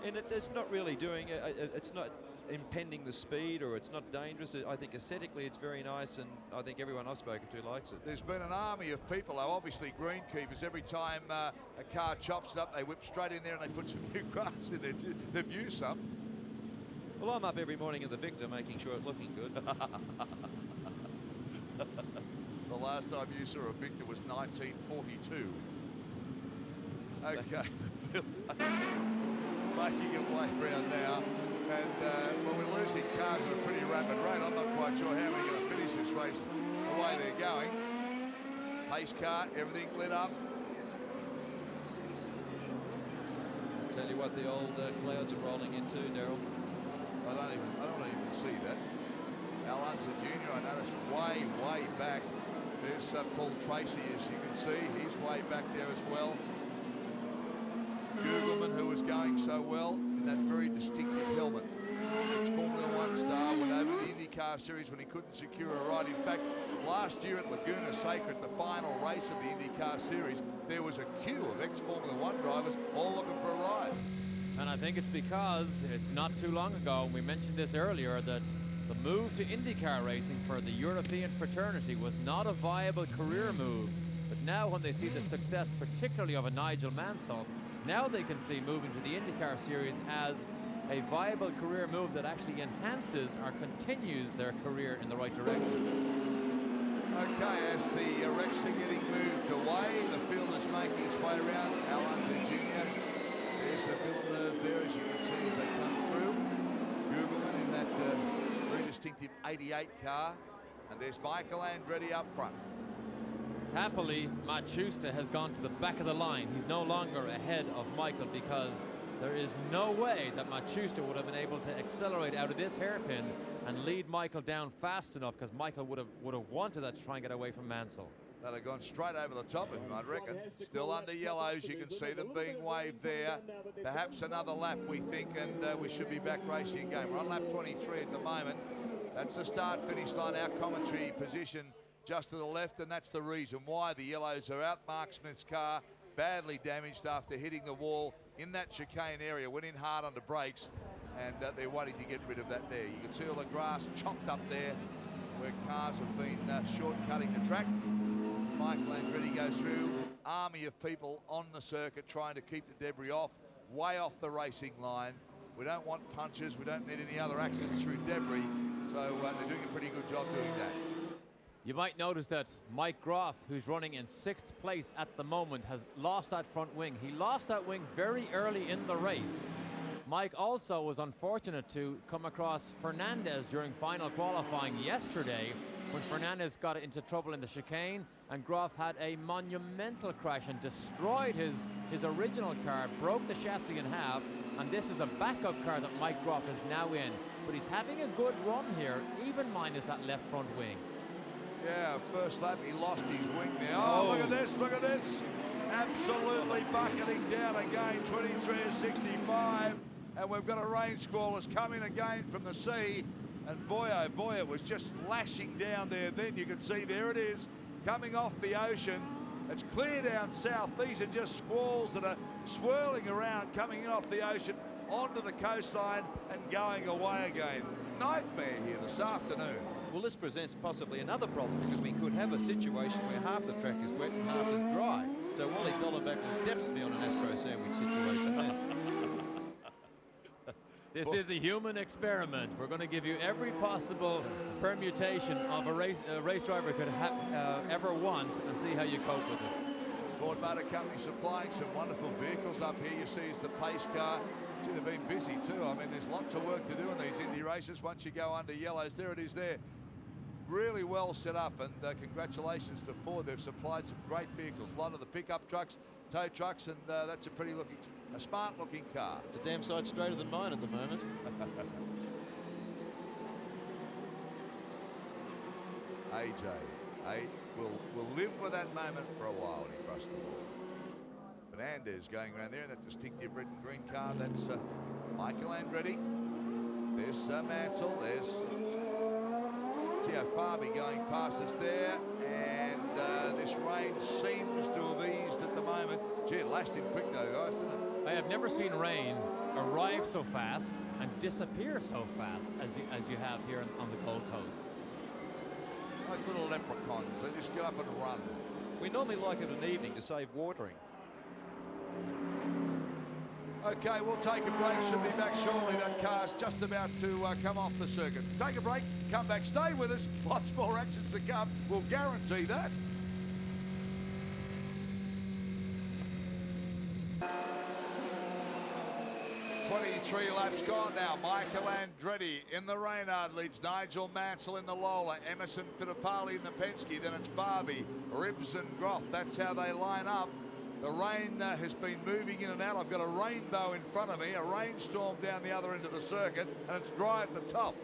it's not really doing, it's not impending the speed, or it's not dangerous. I think aesthetically it's very nice, and I think everyone I've spoken to likes it. There's been an army of people, though, obviously greenkeepers. Every time a car chops it up, they whip straight in there and they put some new grass in there. They've used some. Well, I'm up every morning in the Victor making sure it's looking good. The last time you saw a Victor was 1942. Okay, making it way around now. And well, we're losing cars at a pretty rapid rate. I'm not quite sure how we're going to finish this race the way they're going. Pace car, everything lit up. I'll tell you what, the old clouds are rolling into, Daryl. I don't even see that. Al Unser Jr., I noticed way back. There's Paul Tracy, as you can see. He's way back there as well. Gugelman, who was going so well in that very distinctive helmet. Ex-Formula One star, went over the IndyCar Series when he couldn't secure a ride. In fact, last year at Laguna Seca, at the final race of the IndyCar Series, there was a queue of ex-Formula One drivers all looking for a ride. And I think it's because it's not too long ago, and we mentioned this earlier, that the move to IndyCar racing for the European fraternity was not a viable career move. But now when they see the success, particularly of a Nigel Mansell, now they can see moving to the IndyCar Series as a viable career move that actually enhances or continues their career in the right direction. Okay, as the wrecks are getting moved away, the field is making its way around. Al Unser Jr. There's a Villeneuve there, as you can see, as they come through. Gugelman in that very distinctive 88 car. And there's Michael Andretti up front. Happily, Matsushita has gone to the back of the line. He's no longer ahead of Michael, because there is no way that Matsushita would have been able to accelerate out of this hairpin and lead Michael down fast enough, because Michael would have wanted that to try and get away from Mansell. They'd have gone straight over the top of him, I'd reckon. Still under yellows, you can see them being waved there. Perhaps another lap, we think, and we should be back racing again. We're on lap 23 at the moment. That's the start-finish line, our commentary position just to the left, and that's the reason why the yellows are out. Mark Smith's car badly damaged after hitting the wall in that chicane area, went in hard under brakes, and they're waiting to get rid of that there. You can see all the grass chopped up there where cars have been short-cutting the track. Michael Andretti goes through, army of people on the circuit trying to keep the debris off, way off the racing line. We don't want punches, we don't need any other accidents through debris, so they're doing a pretty good job doing that. You might notice that Mike Groff, who's running in 6th place at the moment, has lost that front wing. He lost that wing very early in the race. Mike also was unfortunate to come across Fernandez during final qualifying yesterday, when Fernandez got into trouble in the chicane, and Groff had a monumental crash and destroyed his original car, broke the chassis in half, and this is a backup car that Mike Groff is now in. But he's having a good run here, even minus that left front wing. Yeah, first lap he lost his wing there. Oh, look at this, look at this. Absolutely bucketing down again, 23.65. And we've got a rain squall that's coming again from the sea. And boy, oh boy, it was just lashing down there. Then you can see there it is, coming off the ocean. It's clear down south. These are just squalls that are swirling around, coming in off the ocean onto the coastline and going away again. Nightmare here this afternoon. Well, this presents possibly another problem, because we could have a situation where half the track is wet and half is dry. So Wally Dollenbach will definitely be on an Astro sandwich situation then. This is a human experiment. We're going to give you every possible permutation of a race driver could ever want, and see how you cope with it. Ford Motor Company supplying some wonderful vehicles up here. You see is the pace car. Gee, they've been busy too. I mean, there's lots of work to do in these Indy races. Once you go under yellows, there it is there. Really well set up, and congratulations to Ford. They've supplied some great vehicles. A lot of the pickup trucks, tow trucks, and that's a smart looking car. It's a damn sight straighter than mine at the moment. AJ will live with that moment for a while when he crossed the wall. Fernandez going around there in that distinctive red and green car. That's Michael Andretti. There's Mansell. There's Gio Farby going past us there. And this rain seems to have eased at the moment. Gee, it lashed in quick though, guys, didn't it? I have never seen rain arrive so fast and disappear so fast as you have here on the Gold Coast. Like little leprechauns, they just get up and run. We normally like it an evening to save watering. Okay, we'll take a break. Should be back shortly. That car's just about to come off the circuit. Take a break, come back, stay with us. Lots more actions to come. We'll guarantee that. Three laps gone now. Michael Andretti in the Reynard leads Nigel Mansell in the Lola, Emerson Fittipaldi in the Penske, then it's Barbie, Ribbs and Groff. That's how they line up. The rain has been moving in and out. I've got a rainbow in front of me, a rainstorm down the other end of the circuit, and it's dry at the top.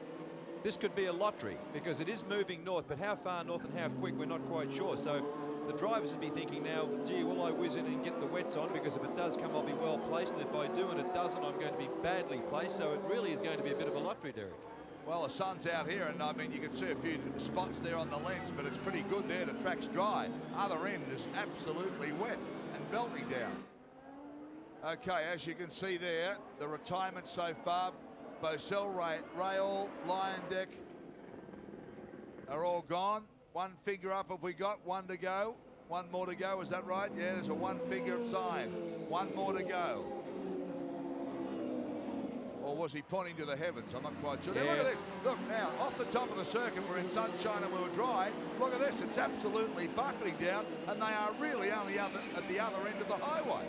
this could be a lottery because it is moving north, but how far north and how quick, we're not quite sure. So the drivers would be thinking now, gee, will I whiz in and get the wets on? Because if it does come, I'll be well placed, and if I do and it doesn't, I'm going to be badly placed. So it really is going to be a bit of a lottery, Derek. Well, the sun's out here, and I mean, you can see a few spots there on the lens, but it's pretty good there. The track's dry. Other end is absolutely wet and melting down. Okay, as you can see there, the retirement so far, Bosell, Rail, Lion Deck are all gone. One finger up have we got, one to go. One more to go, is that right? Yeah, there's a one finger up sign. One more to go. Or was he pointing to the heavens? I'm not quite sure. Yeah. Now, look at this. Look now, off the top of the circuit, we're in sunshine and we're dry. Look at this, it's absolutely buckling down, and they are really only at the other end of the highway.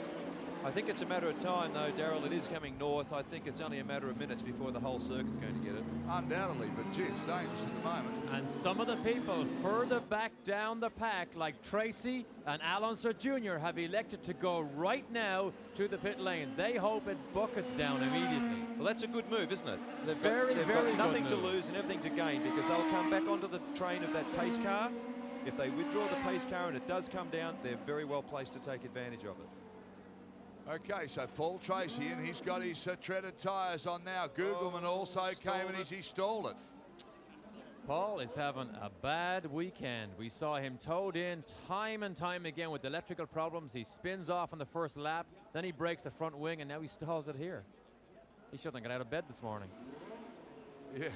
I think it's a matter of time, though, Daryl. It is coming north. I think it's only a matter of minutes before the whole circuit's going to get it. Undoubtedly, but gee, it's dangerous at the moment. And some of the people further back down the pack, like Tracy and Alonso Jr., have elected to go right now to the pit lane. They hope it buckets down immediately. Well, that's a good move, isn't it? They've Very got good nothing to move. lose and everything to gain, because they'll come back onto the train of that pace car. If they withdraw the pace car and it does come down, they're very well placed to take advantage of it. Okay, so Paul Tracy, and he's got his treaded tyres on now. Googleman also came and he stalled it. Paul is having a bad weekend. We saw him towed in time and time again with electrical problems. He spins off on the first lap, then he breaks the front wing, and now he stalls it here. He shouldn't have got out of bed this morning. Yeah,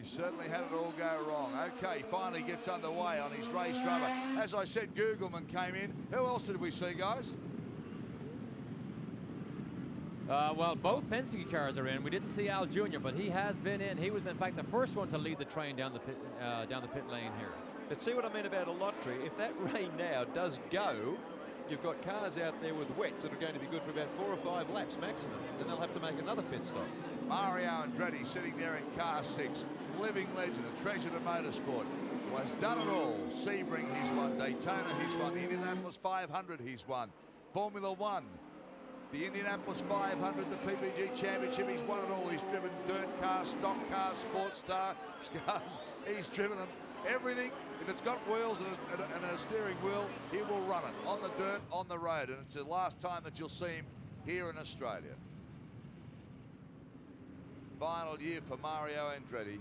he certainly had it all go wrong. Okay, he finally gets underway on his race rubber. As I said, Googleman came in. Who else did we see, guys? Well, both Penske cars are in. We didn't see Al Jr., but he has been in. He was, in fact, the first one to lead the train down the pit lane here. But see what I mean about a lottery? If that rain now does go, you've got cars out there with wets that are going to be good for about 4 or 5 laps maximum. Then they'll have to make another pit stop. Mario Andretti sitting there in car 6. Living legend, a treasure to motorsport. Was done it all. Sebring, he's won. Daytona, he's won. The Indianapolis 500, he's won. Formula 1. The Indianapolis 500, the PPG Championship, he's won it all. He's driven dirt cars, stock cars, sports cars. He's driven them. Everything, if it's got wheels and a steering wheel, he will run it on the dirt, on the road. And it's the last time that you'll see him here in Australia. Final year for Mario Andretti.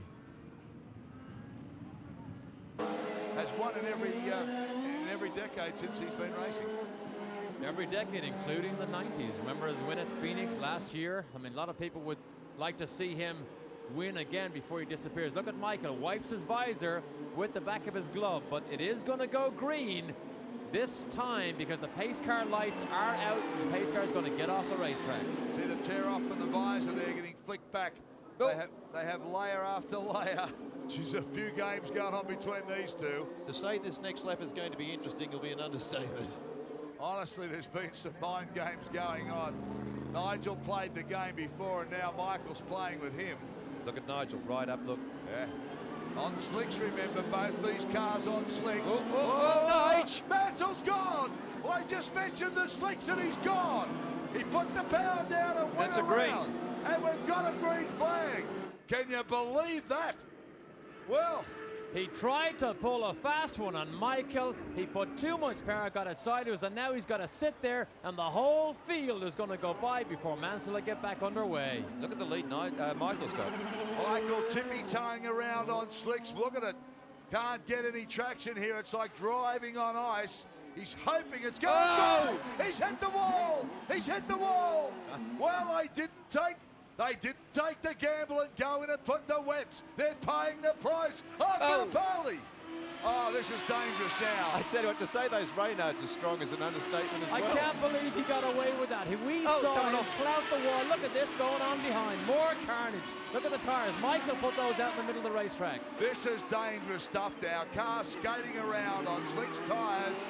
Has won in every decade since he's been racing. Every decade, including the 90s. Remember his win at Phoenix last year? I mean, a lot of people would like to see him win again before he disappears. Look at Michael, wipes his visor with the back of his glove, but it is going to go green this time because the pace car lights are out. The pace car is going to get off the racetrack. See the tear off from the visor there, getting flicked back. Oh. They have layer after layer. There's a few games going on between these two. To say this next lap is going to be interesting will be an understatement. Honestly, there's been some mind games going on. Nigel played the game before, and now Michael's playing with him. Look at Nigel, right up, look. Yeah. On slicks, remember, both these cars on slicks. Nige! Mansell's gone! Well, I just mentioned the slicks and he's gone. He put the power down and went That's a green. around. And we've got a green flag. Can you believe that? Well, He tried to pull a fast one on Michael. He put too much power, got it sideways, and now he's got to sit there, and the whole field is going to go by before Mansell will get back underway. Look at the lead Michael's got. Michael tippy-toeing around on slicks. Look at it. Can't get any traction here. It's like driving on ice. He's hoping it's going to go. He's hit the wall. He's hit the wall. Well, they didn't take the gamble and go in and put the wets. They're paying the price of the penalty. Oh, this is dangerous now. I tell you what, to say those Reynards are strong is an understatement as well. I can't believe he got away with that. We saw him flout the wall. Look at this going on behind. More carnage. Look at the tires. Michael put those out in the middle of the racetrack. This is dangerous stuff now. Car skating around on slicks tires.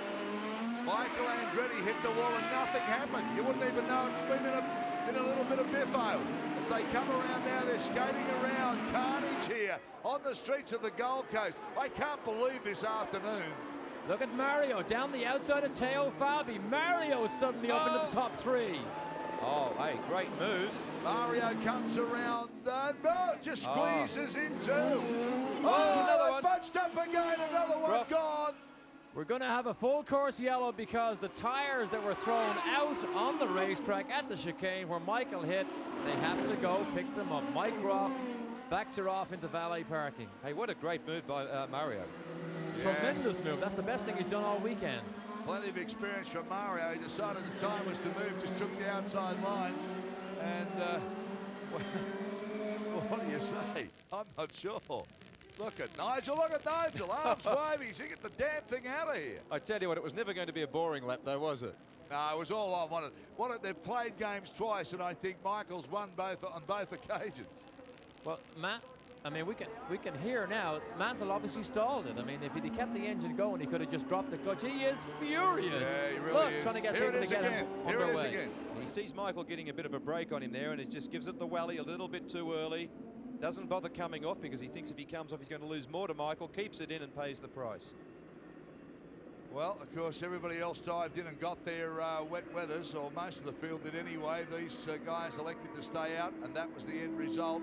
Michael Andretti hit the wall and nothing happened. You wouldn't even know it's been in a little bit of biffo. As they come around now, they're skating around. Carnage here on the streets of the Gold Coast. I can't believe this afternoon. Look at Mario down the outside of Teo Fabi. Mario is suddenly up into the top 3. Oh, hey, great move. Mario comes around and just squeezes into. another one. Bunched up again, another one Rough. gone. We're going to have a full course yellow because the tires that were thrown out on the racetrack at the chicane where Michael hit, they have to go pick them up. Mike Roth backs her off into valet parking. Hey, what a great move by Mario. Tremendous move. That's the best thing he's done all weekend. Plenty of experience from Mario. He decided the time was to move, just took the outside line. And well, what do you say? I'm not sure. Look at Nigel, arms waving, he's get the damn thing out of here. I tell you what, it was never going to be a boring lap though, was it? No, it was all on one. They've played games twice, and I think Michael's won both on both occasions. Well, Matt, I mean, we can hear now, Mansell obviously stalled it. I mean, if he'd kept the engine going, he could have just dropped the clutch. He is furious. Yeah, he really Look, is. trying to get Here people it is to get again. him Here it is underway. again. He sees Michael getting a bit of a break on him there, and it just gives it the wally a little bit too early. Doesn't bother coming off because he thinks if he comes off, he's going to lose more to Michael. Keeps it in and pays the price. Well, of course, everybody else dived in and got their wet weathers, or most of the field did anyway. These guys elected to stay out, and that was the end result.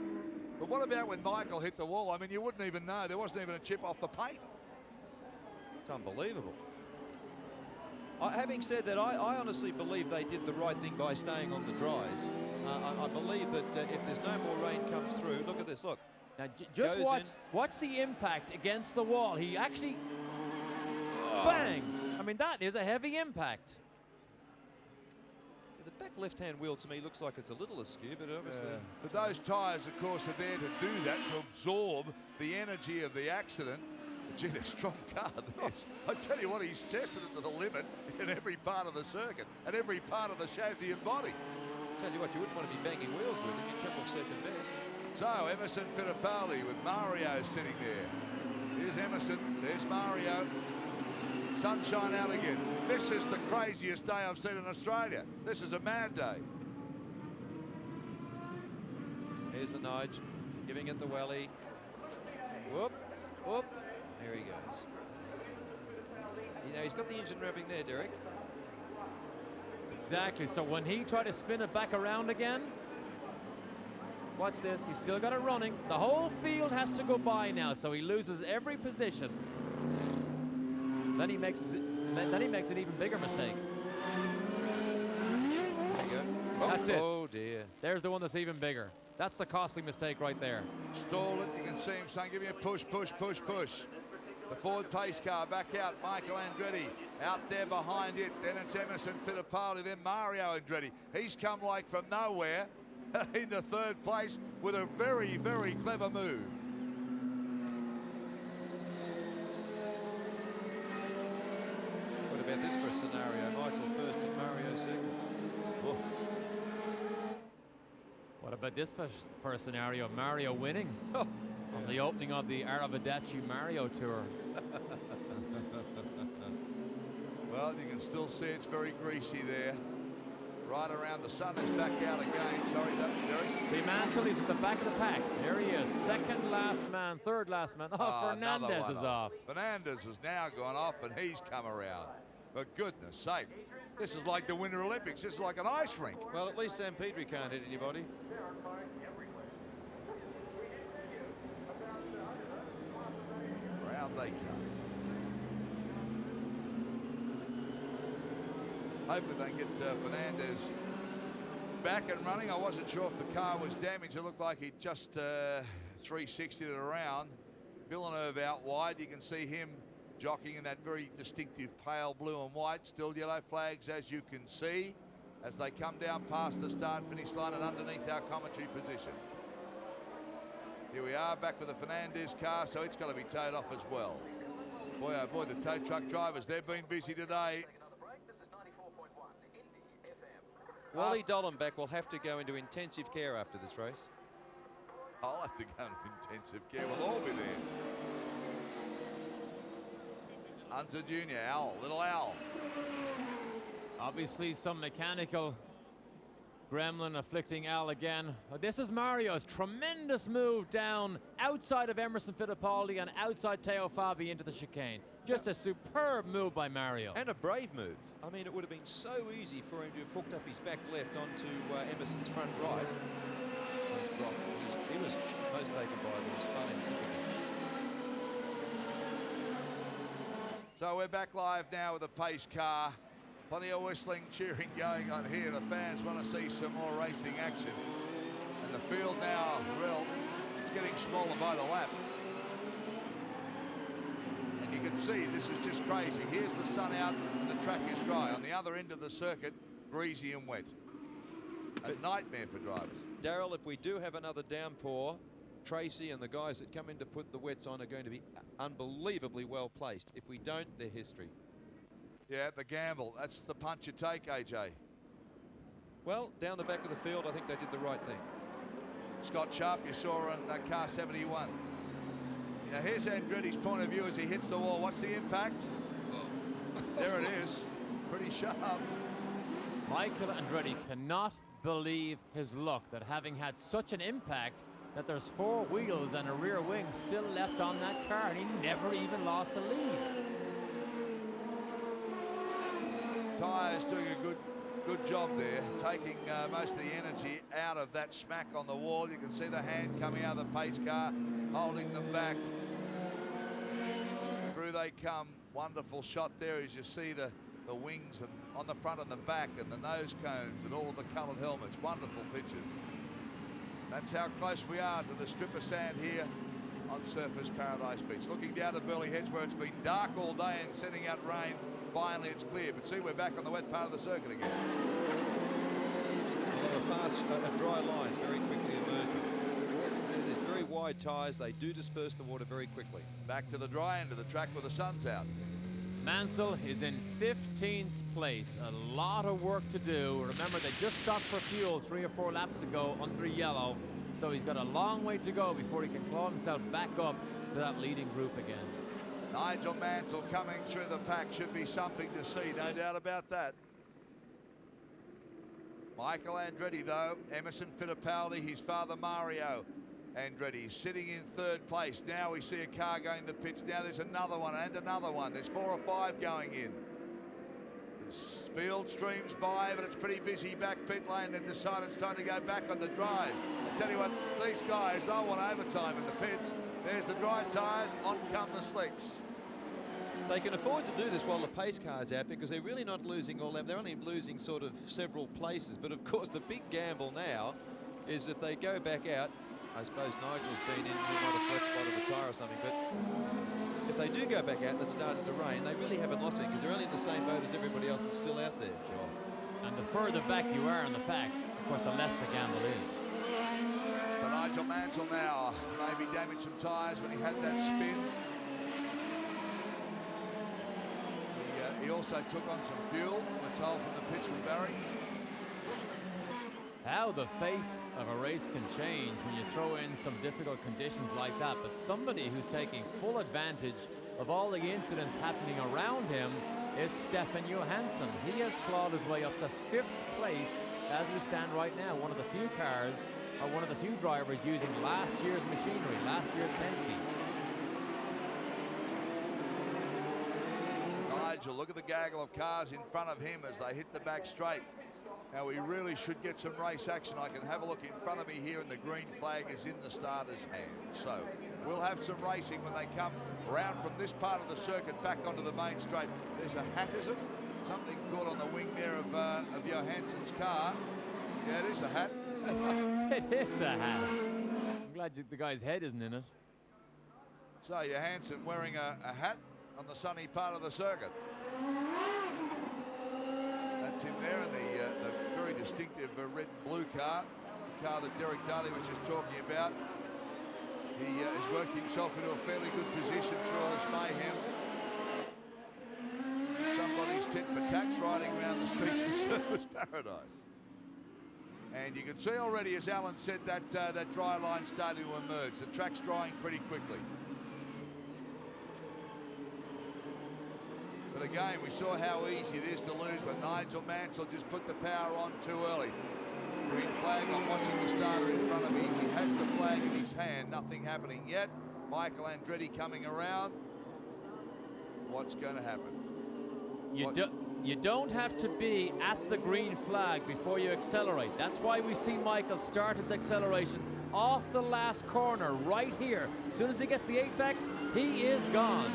But what about when Michael hit the wall? I mean, you wouldn't even know. There wasn't even a chip off the paint. It's unbelievable. Having said that, I honestly believe they did the right thing by staying on the dries. I believe that if there's no more rain comes through, look at this, look. Now, just watch the impact against the wall. He actually, bang! I mean, that is a heavy impact. The back left-hand wheel to me looks like it's a little askew, but obviously. But those tyres, of course, are there to do that, to absorb the energy of the accident. But gee, they're strong car, this. I tell you what, he's tested it to the limit in every part of the circuit and every part of the chassis and body. Tell you what, you wouldn't want to be banging wheels with him. You'd come off second best. So Emerson Fittipaldi with Mario sitting there. Here's Emerson, there's Mario. Sunshine out again. This is the craziest day I've seen in Australia. This is a mad day. Here's the nudge, giving it the welly. Whoop, whoop. There he goes. You know, he's got the engine revving there, Derek. Exactly. So when he tried to spin it back around again, watch this. He's still got it running. The whole field has to go by now, so he loses every position. Then he makes an even bigger mistake. There you go. That's it. Oh dear. There's the one that's even bigger. That's the costly mistake right there. Stall it. You can see him saying, give me a push, push, push, push. The Ford pace car back out. Michael Andretti out there behind it. Then it's Emerson Fittipaldi. Then Mario Andretti. He's come like from nowhere into third place with a very, very clever move. What about this for a scenario? Michael first and Mario second. Oh. What about this for a scenario? Mario winning on the opening of the Arrivederci Mario Tour. Well, you can still see it's very greasy there. Right around the sun is back out again. Sorry, Derek. See, Mansell, he's at the back of the pack. There he is, second last man, third last man. Oh, Fernandez is off. Fernandez has now gone off and he's come around. For goodness sake. This is like the Winter Olympics. This is like an ice rink. Well, at least Sam Pedri can't hit anybody. Round they come. Hopefully they can get Fernandez back and running. I wasn't sure if the car was damaged. It looked like he just 360'd it around. Villeneuve out wide. You can see him jockeying in that very distinctive pale blue and white. Still yellow flags, as you can see, as they come down past the start-finish line and underneath our commentary position. Here we are back with the Fernandez car, so it's got to be towed off as well. Boy, oh boy, the tow truck drivers, they've been busy today. Wally Dollenbach will have to go into intensive care after this race. I'll have to go into intensive care. We'll all be there. Hunter Jr., Al, little Al. Obviously some mechanical Gremlin afflicting Al again. This is Mario's tremendous move down outside of Emerson Fittipaldi and outside Teo Fabi into the chicane. Just a superb move by Mario. And a brave move. I mean, it would have been so easy for him to have hooked up his back left onto Emerson's front right. He was most taken by it when he spun in second. So we're back live now with a pace car. Plenty of whistling, cheering going on here. The fans want to see some more racing action. And the field now, well, it's getting smaller by the lap. And you can see this is just crazy. Here's the sun out and the track is dry. On the other end of the circuit, breezy and wet. A nightmare for drivers. Darryl, if we do have another downpour, Tracy and the guys that come in to put the wets on are going to be unbelievably well placed. If we don't, they're history. Yeah, the gamble. That's the punch you take, AJ. Well, down the back of the field, I think they did the right thing. Scott Sharp, you saw on car 71. Now here's Andretti's point of view as he hits the wall. What's the impact? There it is. Pretty sharp. Michael Andretti cannot believe his luck that having had such an impact that there's 4 wheels and a rear wing still left on that car, and he never even lost the lead. Tyres doing a good job there, taking most of the energy out of that smack on the wall. You can see the hand coming out of the pace car, holding them back. Through they come. Wonderful shot there as you see the wings and on the front and the back and the nose cones and all of the coloured helmets. Wonderful pictures. That's how close we are to the strip of sand here on Surfers Paradise Beach. Looking down at Burley Heads where it's been dark all day and sending out rain. Finally it's clear, but see, we're back on the wet part of the circuit again. A dry line very quickly emerging. There's very wide tyres. They do disperse the water very quickly. Back to the dry end of the track where the sun's out. Mansell is in 15th place. A lot of work to do. Remember, they just stopped for fuel 3 or 4 laps ago under yellow, so he's got a long way to go before he can claw himself back up to that leading group again. Nigel Mansell coming through the pack should be something to see, no doubt about that. Michael Andretti, though, Emerson Fittipaldi, his father Mario Andretti sitting in 3rd place. Now we see a car going to the pits. Now there's another one and another one. There's 4 or 5 going in. This field streams by, but it's pretty busy back pit lane. They've decided it's time to go back on the dries. I tell you what, these guys don't want overtime in the pits. There's the dry tyres, on come the slicks. They can afford to do this while the pace car's out because they're really not losing all that. They're only losing sort of several places. But of course, the big gamble now is if they go back out. I suppose Nigel's been in, he might have flex spotted the tyre or something, but if they do go back out and it starts to rain, they really haven't lost it because they're only in the same boat as everybody else that's still out there. Sure. And the further back you are in the pack, of course, the less the gamble is. So Nigel Mansell now maybe damaged some tyres when he had that spin. He also took on some fuel, we're told from the pits with Barry. How the face of a race can change when you throw in some difficult conditions like that, but somebody who's taking full advantage of all the incidents happening around him is Stefan Johansson. He has clawed his way up to 5th place as we stand right now. One of the few cars, or one of the few drivers using last year's machinery, last year's Penske. Nigel, look at the gaggle of cars in front of him as they hit the back straight. Now we really should get some race action. I can have a look in front of me here and the green flag is in the starter's hand. So we'll have some racing when they come around from this part of the circuit back onto the main straight. There's a hat, is it? Something caught on the wing there of Johansson's car. Yeah, it is a hat. It is a hat. I'm glad the guy's head isn't in it. So Johansson wearing a hat on the sunny part of the circuit. That's him there in the very distinctive red and blue car, the car that Derek Daly was just talking about. He has worked himself into a fairly good position through all this mayhem. Somebody's tit for tax riding around the streets of Surfers Paradise. And you can see already, as Alan said, that dry line starting to emerge. The track's drying pretty quickly. But again, we saw how easy it is to lose when Nigel Mansell just put the power on too early. green flag. I'm watching the starter in front of me. He has the flag in his hand. Nothing happening yet. Michael Andretti coming around. What's going to happen? You don't have to be at the green flag before you accelerate. That's why we see Michael start his acceleration off the last corner right here. As soon as he gets the apex, he is gone.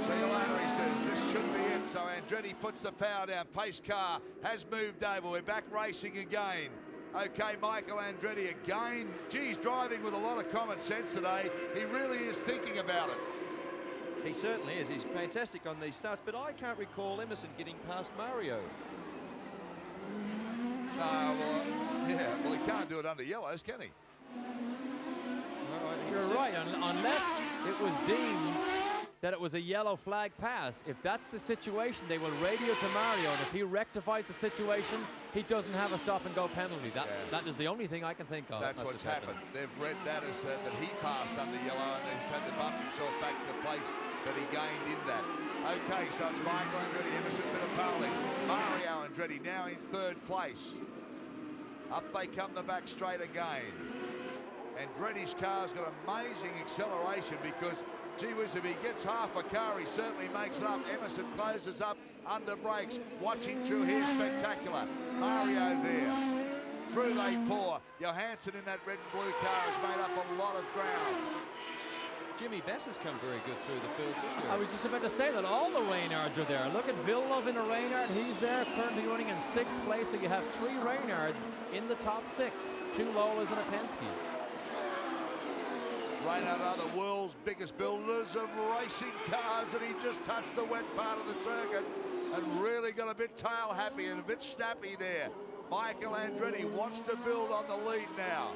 See you later, he says. This should be it. So Andretti puts the power down. Pace car has moved over. We're back racing again. Okay, Michael Andretti again. Geez, driving with a lot of common sense today. He really is thinking about it. He certainly is. He's fantastic on these starts, but I can't recall Emerson getting past Mario. Well, yeah, well, he can't do it under yellows, can he? You're right, unless it was deemed that it was a yellow flag pass. If that's the situation, they will radio to Mario, and if he rectifies the situation, he doesn't have a stop-and-go penalty. That is the only thing I can think of. That's what's happened. They've read that as that he passed under yellow, and he's had to bump himself back to the place that he gained in that. Okay, so it's Michael Andretti, Emerson Fittipaldi, Mario Andretti now in third place. Up they come the back straight again. Andretti's car's got amazing acceleration because, gee whiz, if he gets half a car, he certainly makes it up. Emerson closes up under brakes. Watching through here, spectacular. Mario there. Through they pour. Johansson in that red and blue car has made up a lot of ground. Jimmy Bass has come very good through the field too. I was just about to say that all the Reynards are there. Look at Villeneuve in a Reynard. He's there, currently running in 6th place. So you have 3 Reynards in the top 6. 2 Lolas and a Penske. Reynard are the world's biggest builders of racing cars, and he just touched the wet part of the circuit and really got a bit tail happy and a bit snappy there. Michael Andretti wants to build on the lead now.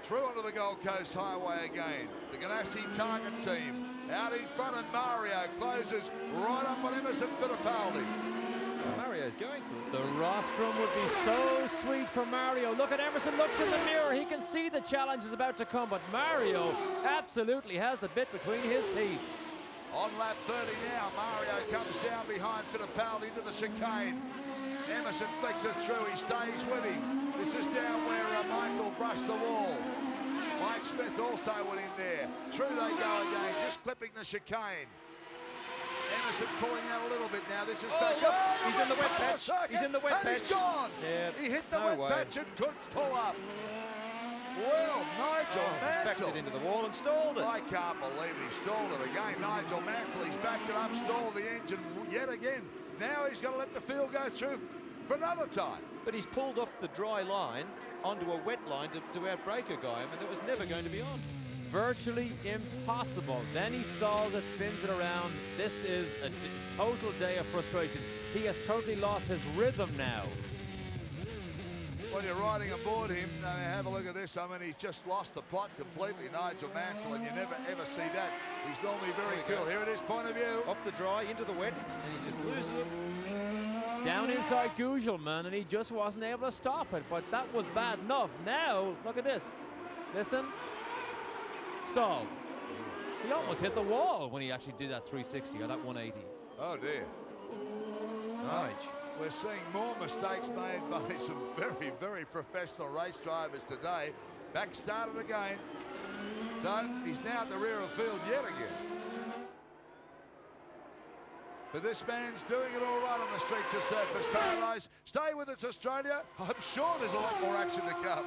Through onto the Gold Coast Highway again. The Ganassi Target team out in front, and Mario closes right up on Emerson Fittipaldi. Mario's going for it. The rostrum would be so sweet for Mario. Look at Emerson, looks in the mirror. He can see the challenge is about to come, but Mario absolutely has the bit between his teeth. On lap 30 now, Mario comes down behind Fittipaldi into the chicane. Emerson flicks it through, he stays with him. This is down where Michael brushed the wall. Mike Smith also went in there. Through they go again, just clipping the chicane. Emerson pulling out a little bit now. This is back up. He's in the wet patch. He's in the wet patch. He's gone. Yeah, he hit the wet patch and couldn't pull up. Well, Nigel Mansell backed it into the wall and stalled it. I can't believe he stalled it again. Nigel Mansell, he's backed it up, stalled the engine yet again. Now he's got to let the field go through for another time. But he's pulled off the dry line onto a wet line to outbrake a guy. I mean, that was never going to be on. Virtually impossible. Then he stalls it, spins it around. This is a total day of frustration. He has totally lost his rhythm now. When you're riding aboard him, have a look at this. I mean, he's just lost the plot completely, Nigel Mansell, and you never ever see that. He's normally very cool. Here it is, point of view. Off the dry, into the wet, and he just loses it. Down inside Gugelman, and he just wasn't able to stop it, but that was bad enough. Now, look at this. Listen. Stalled. He almost hit the wall when he actually did that 360 or that 180. Oh, dear. Right. We're seeing more mistakes made by some very, very professional race drivers today. Back started again. So he's now at the rear of the field yet again. But this man's doing it all right on the streets of Surfers Paradise. Stay with us, Australia. I'm sure there's a lot more action to come.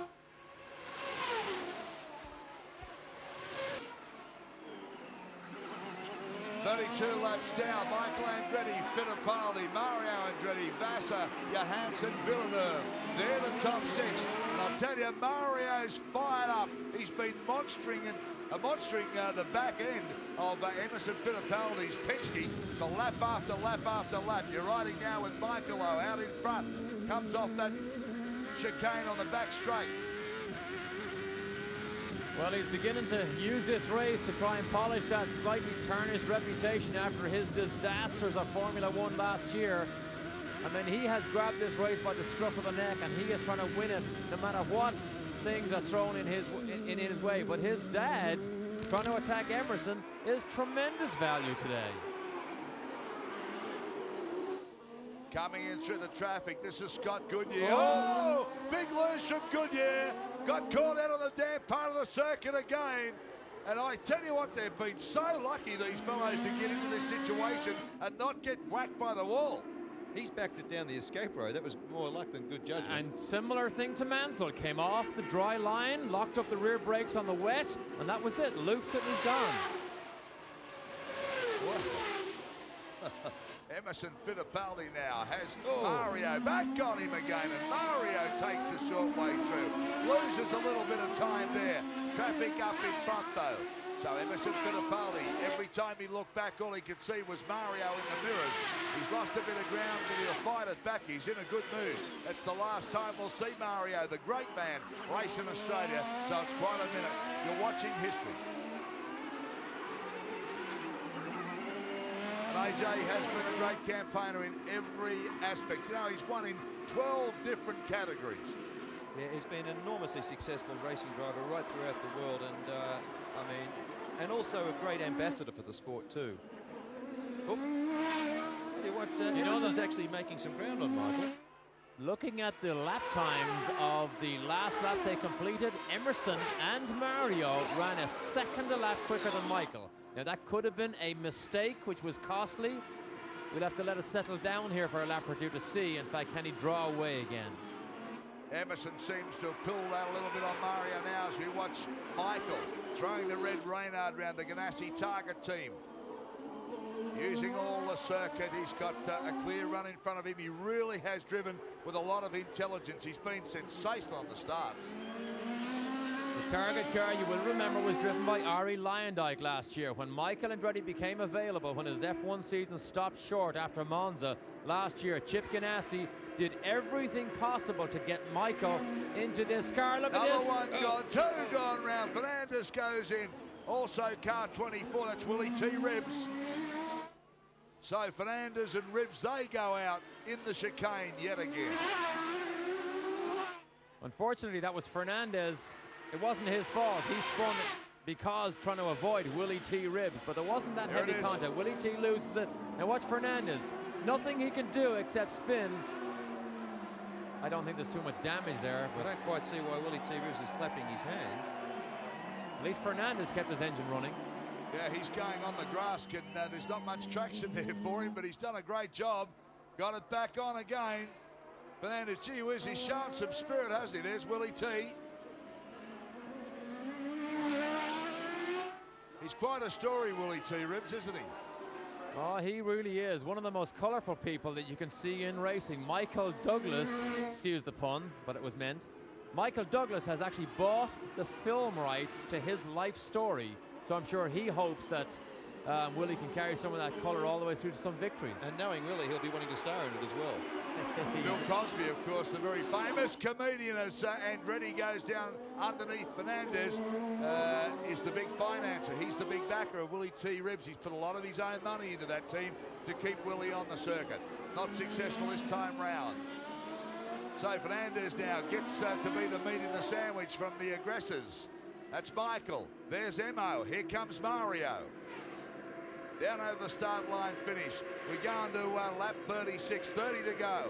"32 laps down, Michael Andretti, Fittipaldi, Mario Andretti, Vassar, Johansson, Villeneuve. They're the top 6. And I'll tell you, Mario's fired up. He's been monstering the back end of Emerson Fittipaldi's Penske for lap after lap after lap. You're riding now with Michael out in front. Comes off that chicane on the back straight. Well, he's beginning to use this race to try and polish that slightly tarnished reputation after his disasters of Formula One last year. I mean, he has grabbed this race by the scruff of the neck, and he is trying to win it no matter what things are thrown in his way. But his dad trying to attack Emerson is tremendous value today. Coming in through the traffic, this is Scott Goodyear. Oh, big lose from Goodyear. Got caught out on the damp part of the circuit again. And I tell you what, they've been so lucky, these fellows, to get into this situation and not get whacked by the wall. He's backed it down the escape road. That was more luck than good judgment. And similar thing to Mansell. Came off the dry line, locked up the rear brakes on the wet, and that was it. Looped it and he's gone. Emerson Fittipaldi now has Mario back on him again, and Mario takes the short way through. Loses a little bit of time there. Traffic up in front though. So Emerson Fittipaldi, every time he looked back, all he could see was Mario in the mirrors. He's lost a bit of ground, but he'll fight it back. He's in a good mood. It's the last time we'll see Mario, the great man, race in Australia. So it's quite a minute. You're watching history. AJ has been a great campaigner in every aspect. You know, he's won in 12 different categories. Yeah, he's been an enormously successful racing driver right throughout the world, and I mean, and also a great ambassador for the sport too. Oh, tell you what, Emerson's actually making some ground on Michael. Looking at the lap times of the last lap they completed, Emerson and Mario ran a second a lap quicker than Michael. Now that could have been a mistake, which was costly. We'll have to let it settle down here for a lap or two to see. In fact, can he draw away again? Emerson seems to have pulled out a little bit on Mario now as we watch Michael throwing the red Reynard round the Ganassi target team. Using all the circuit, he's got a clear run in front of him. He really has driven with a lot of intelligence. He's been sensational on the starts. The target car, you will remember, was driven by Arie Luyendyk last year. When Michael Andretti became available, when his F1 season stopped short after Monza last year, Chip Ganassi did everything possible to get Michael into this car. Look at this. Another one gone, two gone round. Fernandez goes in. Also car 24, that's Willie T. Ribbs. So Fernandez and Ribbs, they go out in the chicane yet again. Unfortunately, that was Fernandez. It wasn't his fault. He spun because trying to avoid Willie T. Ribbs, but there wasn't that heavy contact. Willie T. loses it. Now watch Fernandez. Nothing he can do except spin. I don't think there's too much damage there. I don't quite see why Willie T. Ribbs is clapping his hands. At least Fernandez kept his engine running. Yeah, he's going on the grass, kid. There's not much traction there for him, but he's done a great job. Got it back on again. Fernandez, gee whiz, he's shown some spirit, hasn't he? There's Willie T. He's quite a story, Willie T. Ribbs, isn't he? Oh, he really is. One of the most colourful people that you can see in racing. Michael Douglas, excuse the pun, but it was meant. Michael Douglas has actually bought the film rights to his life story. So I'm sure he hopes that Willie can carry some of that colour all the way through to some victories. And knowing Willie, he'll be wanting to star in it as well. Bill Cosby, of course, the very famous comedian, as Andretti goes down underneath Fernandez, is the big financer. He's the big backer of Willie T. Ribbs. He's put a lot of his own money into that team to keep Willie on the circuit. Not successful this time round. So Fernandez now gets to be the meat in the sandwich from the aggressors. That's Michael. There's Emo. Here comes Mario. Down over the start line finish. We're going to lap 36, 30 to go.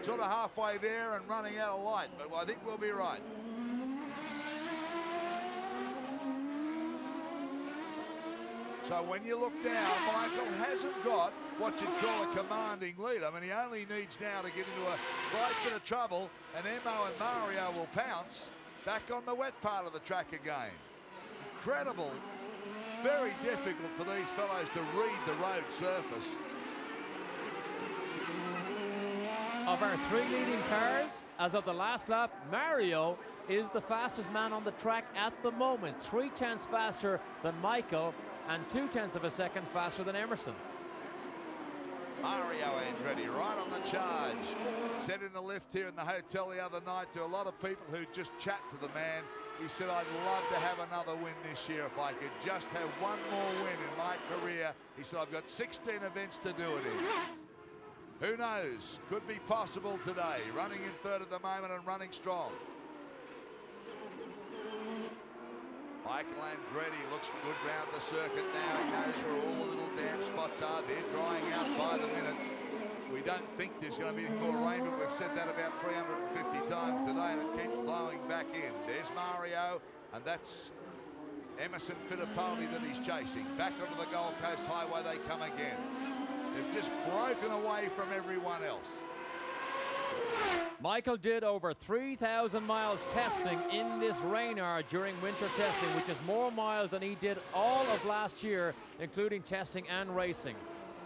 Sort of halfway there and running out of light, but I think we'll be right. So when you look down, Michael hasn't got what you'd call a commanding lead. I mean, he only needs now to get into a slight bit of trouble, and Emo and Mario will pounce back on the wet part of the track again. Incredible. Very difficult for these fellows to read the road surface. Of our three leading cars, as of the last lap, Mario is the fastest man on the track at the moment. 0.3 faster than Michael and 0.2 of a second faster than Emerson. Mario Andretti right on the charge. Said in the lift here in the hotel the other night to a lot of people who just chat to the man. He said, I'd love to have another win this year if I could just have one more win in my career. He said, I've got 16 events to do it in. Who knows? Could be possible today. Running in third at the moment and running strong. Michael Andretti looks good round the circuit now. He knows where all the little damp spots are. They're drying out by the minute. We don't think there's going to be any more rain, but we've said that about 350 times today, and it keeps blowing back in. There's Mario, and that's Emerson Fittipaldi that he's chasing. Back onto the Gold Coast Highway they come again. They've just broken away from everyone else. Michael did over 3,000 miles testing in this Reynard during winter testing, which is more miles than he did all of last year, including testing and racing.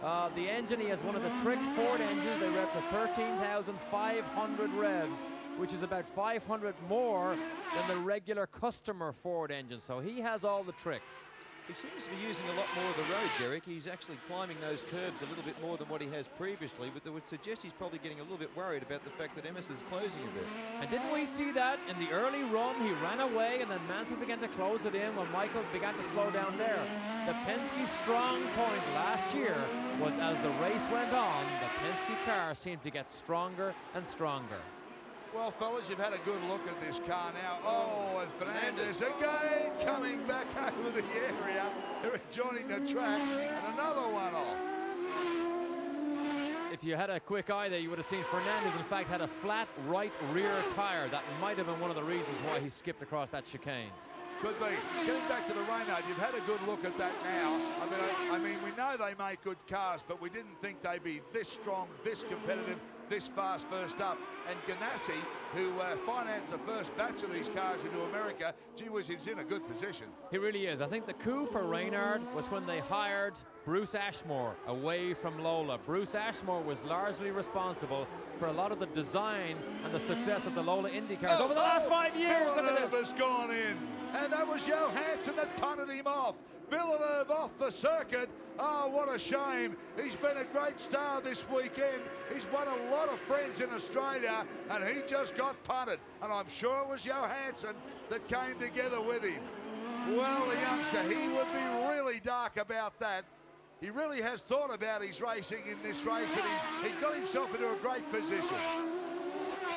The engine, he has one of the trick Ford engines. They rev to 13,500 revs, which is about 500 more than the regular customer Ford engine. So he has all the tricks. He seems to be using a lot more of the road, Derek. He's actually climbing those curbs a little bit more than what he has previously, but that would suggest he's probably getting a little bit worried about the fact that Emerson's closing a bit. And didn't we see that in the early run? He ran away, and then Mansell began to close it in when Michael began to slow down there. The Penske's strong point last year was as the race went on, the Penske car seemed to get stronger and stronger. Well, fellas, you've had a good look at this car now. Oh, and Fernandez again coming back over the area, joining the track, and another one off. If you had a quick eye there, you would have seen Fernandez, in fact, had a flat right rear tire. That might have been one of the reasons why he skipped across that chicane. Could be. Getting back to the Reynard, you've had a good look at that now. I mean, we know they make good cars, but we didn't think they'd be this strong, this competitive, this fast first up. And Ganassi, who financed the first batch of these cars into America, gee whiz, he's in a good position. He really is. I think the coup for Reynard was when they hired Bruce Ashmore away from Lola. Bruce Ashmore was largely responsible for a lot of the design and the success of the Lola IndyCars over the last 5 years. Villeneuve has gone in, and that was Johansson that punted him off. Villeneuve off the circuit. Oh, what a shame. He's been a great star this weekend. He's won a lot of friends in Australia, and he just got punted. And I'm sure it was Johansson that came together with him. Well, the youngster, he would be really dark about that. He really has thought about his racing in this race, and he got himself into a great position.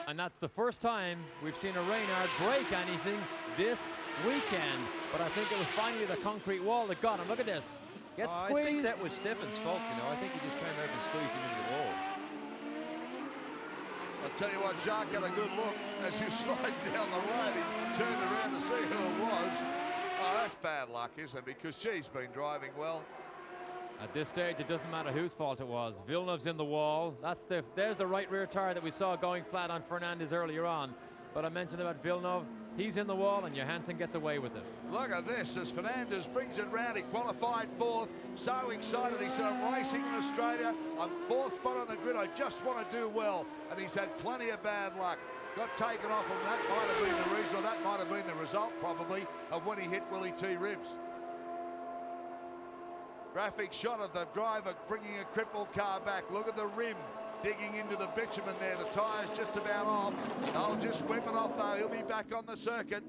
And that's the first time we've seen a Reynard break anything this weekend. But I think it was finally the concrete wall that got him. Look at this. Gets squeezed. I think that was Stefan's fault, you know. I think he just came over and squeezed him into the wall. I'll tell you what, Jacques had a good look as he was sliding down the road. He turned around to see who it was. Oh, that's bad luck, isn't it? Because she's been driving well. At this stage, it doesn't matter whose fault it was. Villeneuve's in the wall. There's the right rear tire that we saw going flat on Fernandez earlier on. But I mentioned about Villeneuve. He's in the wall, and Johansson gets away with it. Look at this as Fernandez brings it round. He qualified fourth. So excited. He said, I'm racing in Australia. I'm fourth spot on the grid. I just want to do well. And he's had plenty of bad luck. Got taken off, and that might have been the reason, or that might have been the result, probably, of when he hit Willie T. Ribs. Graphic shot of the driver bringing a crippled car back. Look at the rim digging into the bitumen there. The tire's just about off. They'll just whip it off though. He'll be back on the circuit.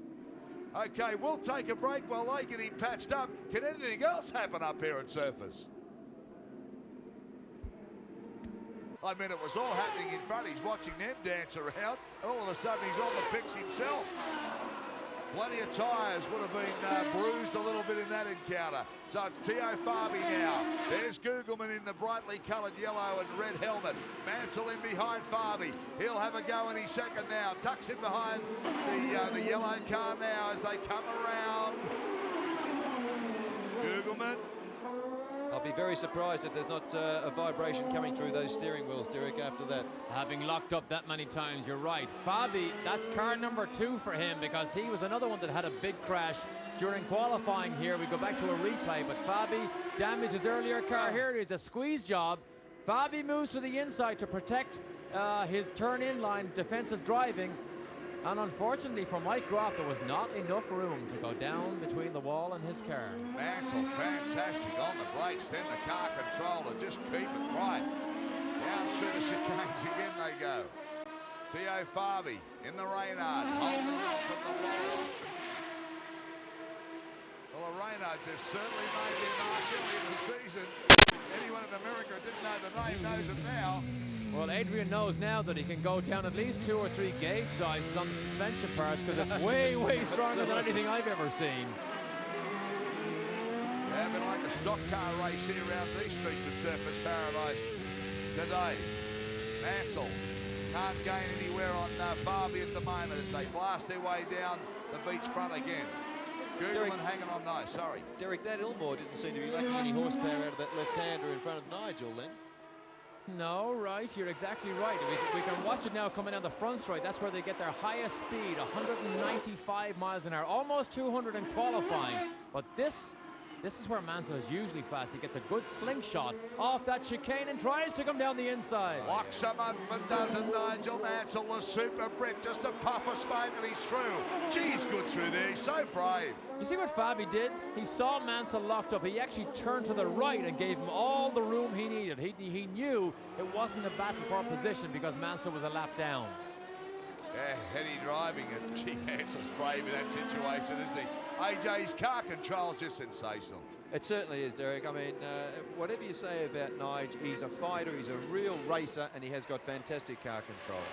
Okay, we'll take a break while they get him patched up. Can anything else happen up here at Surfers? I mean, it was all happening in front. He's watching them dance around, and all of a sudden he's on the picks himself. Plenty of tyres would have been bruised a little bit in that encounter. So it's Teo Fabi now. There's Gugelman in the brightly coloured yellow and red helmet. Mansell in behind Fabi. He'll have a go in his second now. Tucks in behind the yellow car now as they come around. Gugelman. I'll be very surprised if there's not a vibration coming through those steering wheels, Derek, after that. Having locked up that many times, you're right. Fabi, that's car number 2 for him, because he was another one that had a big crash during qualifying here. We go back to a replay, but Fabi damaged his earlier car. Here it is, a squeeze job. Fabi moves to the inside to protect his turn-in line defensive driving. And unfortunately for Mike Groff, there was not enough room to go down between the wall and his car. Mansell, fantastic on the brakes, then the car control and just keep it right. Down through the chicanes again they go. Teo Fabi in the Reynard, holding on from the wall. Well, the Reynards have certainly made their mark early in the season. Anyone in America who didn't know the name knows it now. Well, Adrian knows now that he can go down at least 2 or 3 gauge sizes on the suspension parts, because it's way, way stronger than anything I've ever seen. Yeah, been like a stock car race here around these streets at Surfers Paradise today. Mansell can't gain anywhere on Barbie at the moment as they blast their way down the beach front again. Gugelman hanging on nice, sorry. Derek, that Ilmore didn't seem to be lacking any horsepower out of that left-hander in front of Nigel then. No, right, you're exactly right. We can watch it now coming down the front straight. That's where they get their highest speed, 195 miles an hour, almost 200 in qualifying. But this is where Mansell is usually fast. He gets a good slingshot off that chicane and tries to come down the inside. Locks him up and doesn't Nigel Mansell, the super Brit, just a puff of smoke and he's through. Geez, good through there, he's so brave. You see what Fabi did? He saw Mansell locked up. He actually turned to the right and gave him all the room he needed. He knew it wasn't a battle for position because Mansell was a lap down. Yeah, heady driving, and gee, Mansell's brave in that situation, isn't he? AJ's car control's just sensational. It certainly is, Derek. I mean, whatever you say about Nige, he's a fighter, he's a real racer, and he has got fantastic car control.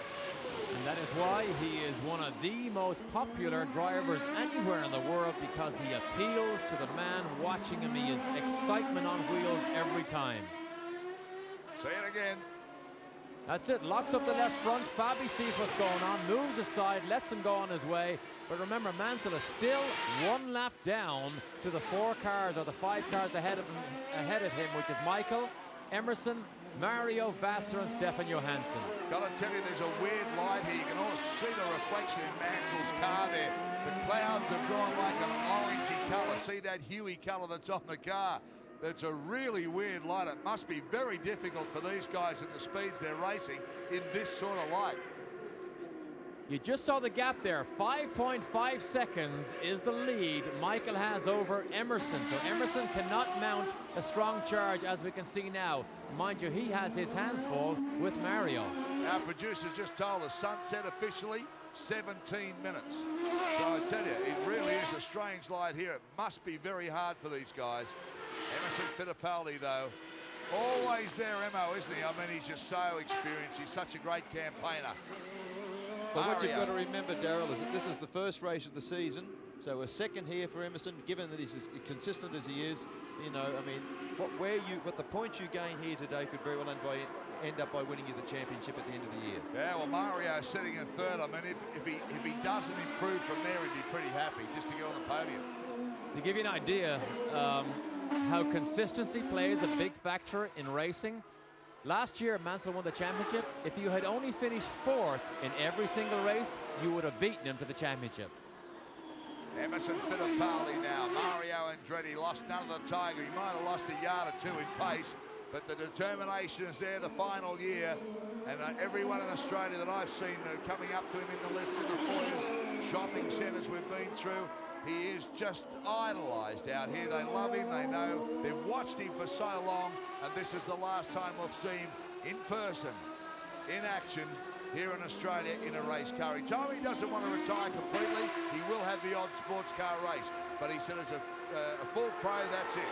And that is why he is one of the most popular drivers anywhere in the world, because he appeals to the man watching him. He is excitement on wheels every time. See it again. That's it, locks up the left front. Fabi sees what's going on, moves aside, lets him go on his way. But remember, Mansell is still one lap down to the 4 cars or the 5 cars ahead of him, which is Michael, Emerson, Mario, Vassar, and Stefan Johansson. Gotta tell you, there's a weird light here. You can almost see the reflection in Mansell's car there. The clouds have gone like an orangey colour. See that huey colour that's on the car? That's a really weird light. It must be very difficult for these guys at the speeds they're racing in this sort of light. You just saw the gap there. 5.5 seconds is the lead Michael has over Emerson. So Emerson cannot mount a strong charge, as we can see now. Mind you, he has his hands full with Mario. Our producers just told us sunset officially 17 minutes. So I tell you, it really is a strange light here. It must be very hard for these guys. Emerson Fittipaldi, though, always there, Emo, isn't he? I mean, he's just so experienced. He's such a great campaigner. But what you've got to remember, Darryl, is that this is the first race of the season. So a second here for Emerson, given that he's as consistent as he is. You know, I mean, what the points you gain here today could very well end up by winning you the championship at the end of the year. Yeah, well, Mario sitting in third. I mean, if he doesn't improve from there, he'd be pretty happy just to get on the podium. To give you an idea how consistency plays a big factor in racing, last year Mansell won the championship. If you had only finished 4th in every single race, you would have beaten him to the championship. Emerson Fittipaldi now. Mario Andretti lost none of the Tiger. He might have lost a yard or 2 in pace, but the determination is there the final year. And everyone in Australia that I've seen coming up to him in the lifts, in the foyers, shopping centres we've been through, he is just idolised out here. They love him, they know, they've watched him for so long, and this is the last time we'll see him in person, in action, here in Australia in a race car. He told me he doesn't want to retire completely. He will have the odd sports car race, but he said as a full pro, that's it.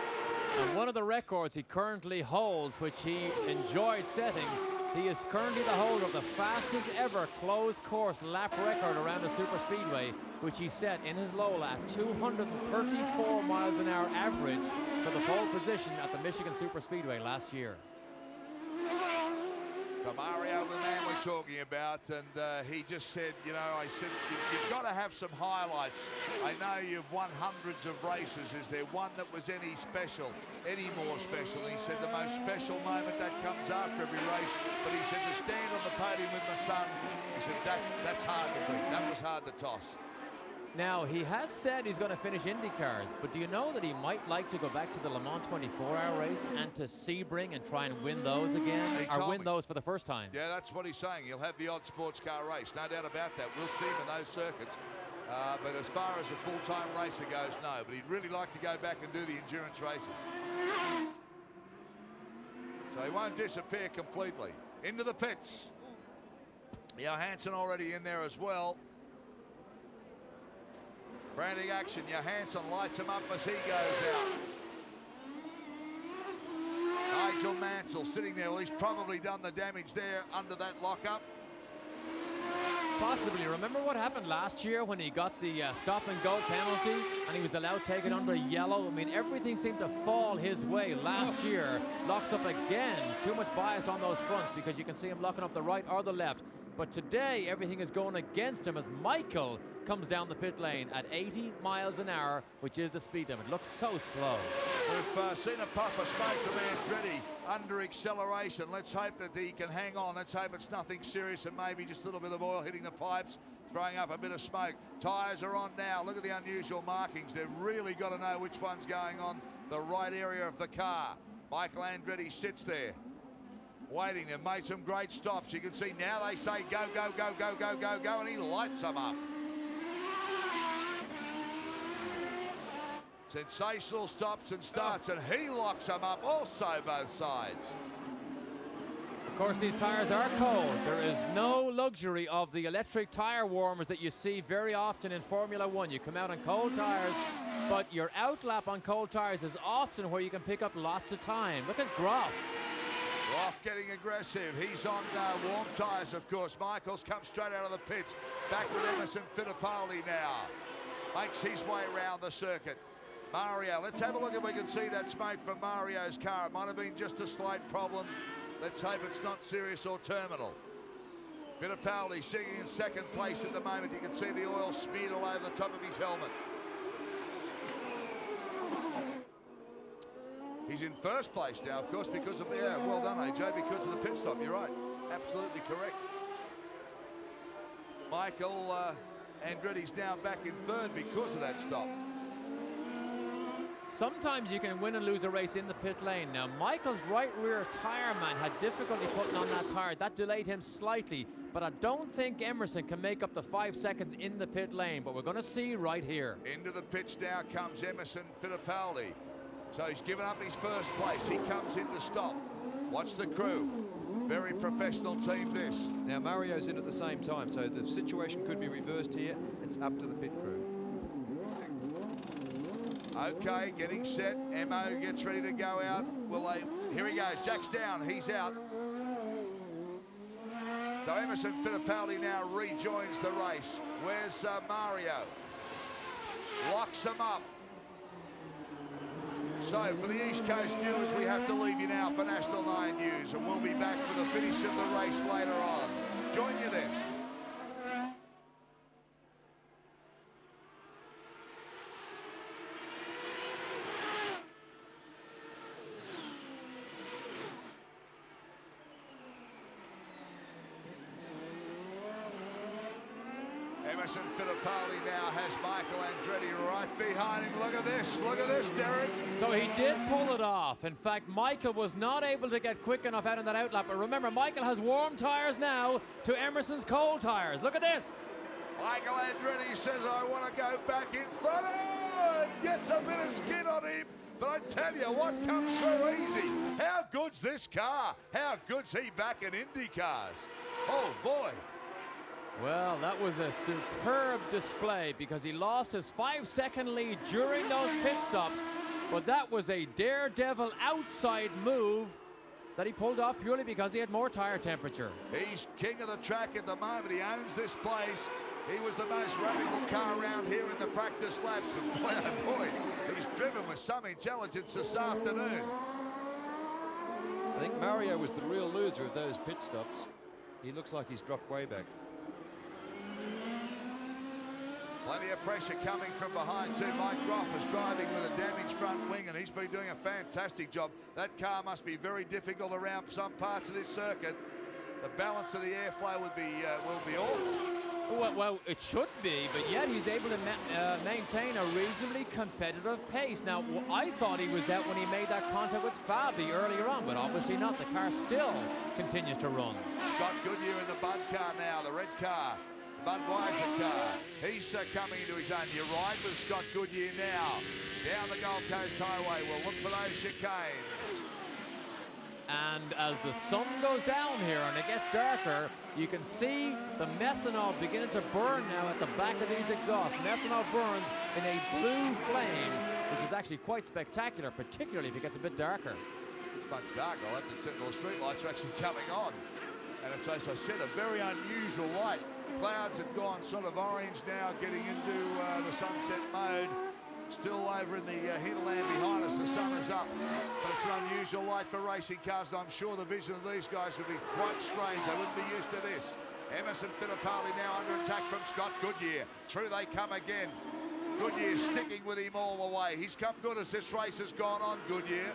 And one of the records he currently holds, which he enjoyed setting, he is currently the holder of the fastest ever closed course lap record around a super speedway, which he set in his low lap, 234 miles an hour average for the pole position at the Michigan Super Speedway last year. So Mario, the man we're talking about, and he just said, you know, I said, you've got to have some highlights. I know you've won hundreds of races. Is there one that was any more special? He said the most special moment that comes after every race, but he said to stand on the podium with my son, he said that's hard to beat. That was hard to toss. Now, he has said he's going to finish IndyCars, but do you know that he might like to go back to the Le Mans 24-hour race and to Sebring and try and win those again, or win those for the first time? Yeah, that's what he's saying. He'll have the odd sports car race, no doubt about that. We'll see him in those circuits. But as far as a full-time racer goes, no. But he'd really like to go back and do the endurance races. So he won't disappear completely. Into the pits. Johansson already in there as well. Frantic action. Johansson lights him up as he goes out. Nigel Mansell sitting there. Well, he's probably done the damage there under that lockup. possibility. Remember what happened last year when he got the stop and go penalty and he was allowed to take it under yellow? I mean, everything seemed to fall his way last year. Locks up again. Too much bias on those fronts because you can see him locking up the right or the left. But today, everything is going against him as Michael comes down the pit lane at 80 miles an hour, which is the speed limit. Looks so slow. We've seen a puff of smoke from Andretti under acceleration. Let's hope that he can hang on. Let's hope it's nothing serious and maybe just a little bit of oil hitting the pipes, throwing up a bit of smoke. Tyres are on now. Look at the unusual markings. They've really got to know which one's going on the right area of the car. Michael Andretti sits there, waiting. They've made some great stops. You can see now they say go, go, go, go, go, go, go, and he lights them up. Sensational stops and starts, and he locks them up also both sides. Of course, these tires are cold. There is no luxury of the electric tire warmers that you see very often in Formula One. You come out on cold tires, but your outlap on cold tires is often where you can pick up lots of time. Look at Groff. Groff getting aggressive. He's on warm tyres, of course. Michael's come straight out of the pits. Back with Emerson Fittipaldi now. Makes his way around the circuit. Mario, let's have a look if we can see that smoke from Mario's car. It might have been just a slight problem. Let's hope it's not serious or terminal. Fittipaldi sitting in second place at the moment. You can see the oil smeared all over the top of his helmet. He's in first place now, of course, because of the, well done, AJ, because of the pit stop. You're right, absolutely correct. Michael Andretti's now back in third because of that stop. Sometimes you can win and lose a race in the pit lane. Now, Michael's right rear tire man had difficulty putting on that tire. That delayed him slightly, but I don't think Emerson can make up the 5 seconds in the pit lane, but we're going to see right here. Into the pits now comes Emerson Fittipaldi. So he's given up his first place. He comes in to stop. Watch the crew. Very professional team this. Now Mario's in at the same time, so the situation could be reversed here. It's up to the pit crew. Okay, getting set. Mo gets ready to go out. Will they? Here he goes. Jack's down. He's out. So Emerson Fittipaldi now rejoins the race. Where's Mario? Locks him up. So for the East Coast viewers, we have to leave you now for National 9 News, and we'll be back for the finish of the race later on. Join you then. Emerson Fittipaldi now has Michael Andretti right behind him. Look at this, Derek. So he did pull it off. In fact, Michael was not able to get quick enough out in that outlap. But remember, Michael has warm tires now to Emerson's cold tires. Look at this. Michael Andretti says, I want to go back in front. Oh, and gets a bit of skin on him. But I tell you what comes so easy. How good's this car? How good's he back in IndyCars? Oh, boy. Well, that was a superb display because he lost his 5-second lead during those pit stops, but that was a daredevil outside move that he pulled off purely because he had more tire temperature. He's king of the track at the moment. He owns this place. He was the most radical car around here in the practice laps, but boy, oh boy, he's driven with some intelligence this afternoon. I think Mario was the real loser of those pit stops. He looks like he's dropped way back. Plenty of pressure coming from behind too. Mike Groff is driving with a damaged front wing, and he's been doing a fantastic job. That car must be very difficult around some parts of this circuit. The balance of the airflow will be awful. Well, it should be, but yet he's able to maintain a reasonably competitive pace. Now, I thought he was out when he made that contact with Fabi earlier on, but obviously not. The car still continues to run. Scott Goodyear in the Bud car now, the red car. Budweiser car. He's coming into his own. You ride with Scott Goodyear now. Down the Gold Coast Highway. We'll look for those chicanes. And as the sun goes down here and it gets darker, you can see the methanol beginning to burn now at the back of these exhausts. Methanol burns in a blue flame, which is actually quite spectacular, particularly if it gets a bit darker. It's much darker. The street lights are actually coming on. And it's, as I said, a very unusual light. clouds had gone sort of orange now, getting into the sunset mode. Still over in the hinterland behind us, the sun is up, but it's an unusual light for racing cars, and I'm sure the vision of these guys would be quite strange. They wouldn't be used to this. Emerson Fittipaldi now under attack from Scott Goodyear. Through they come again. Goodyear sticking with him all the way. He's come good as this race has gone on, Goodyear.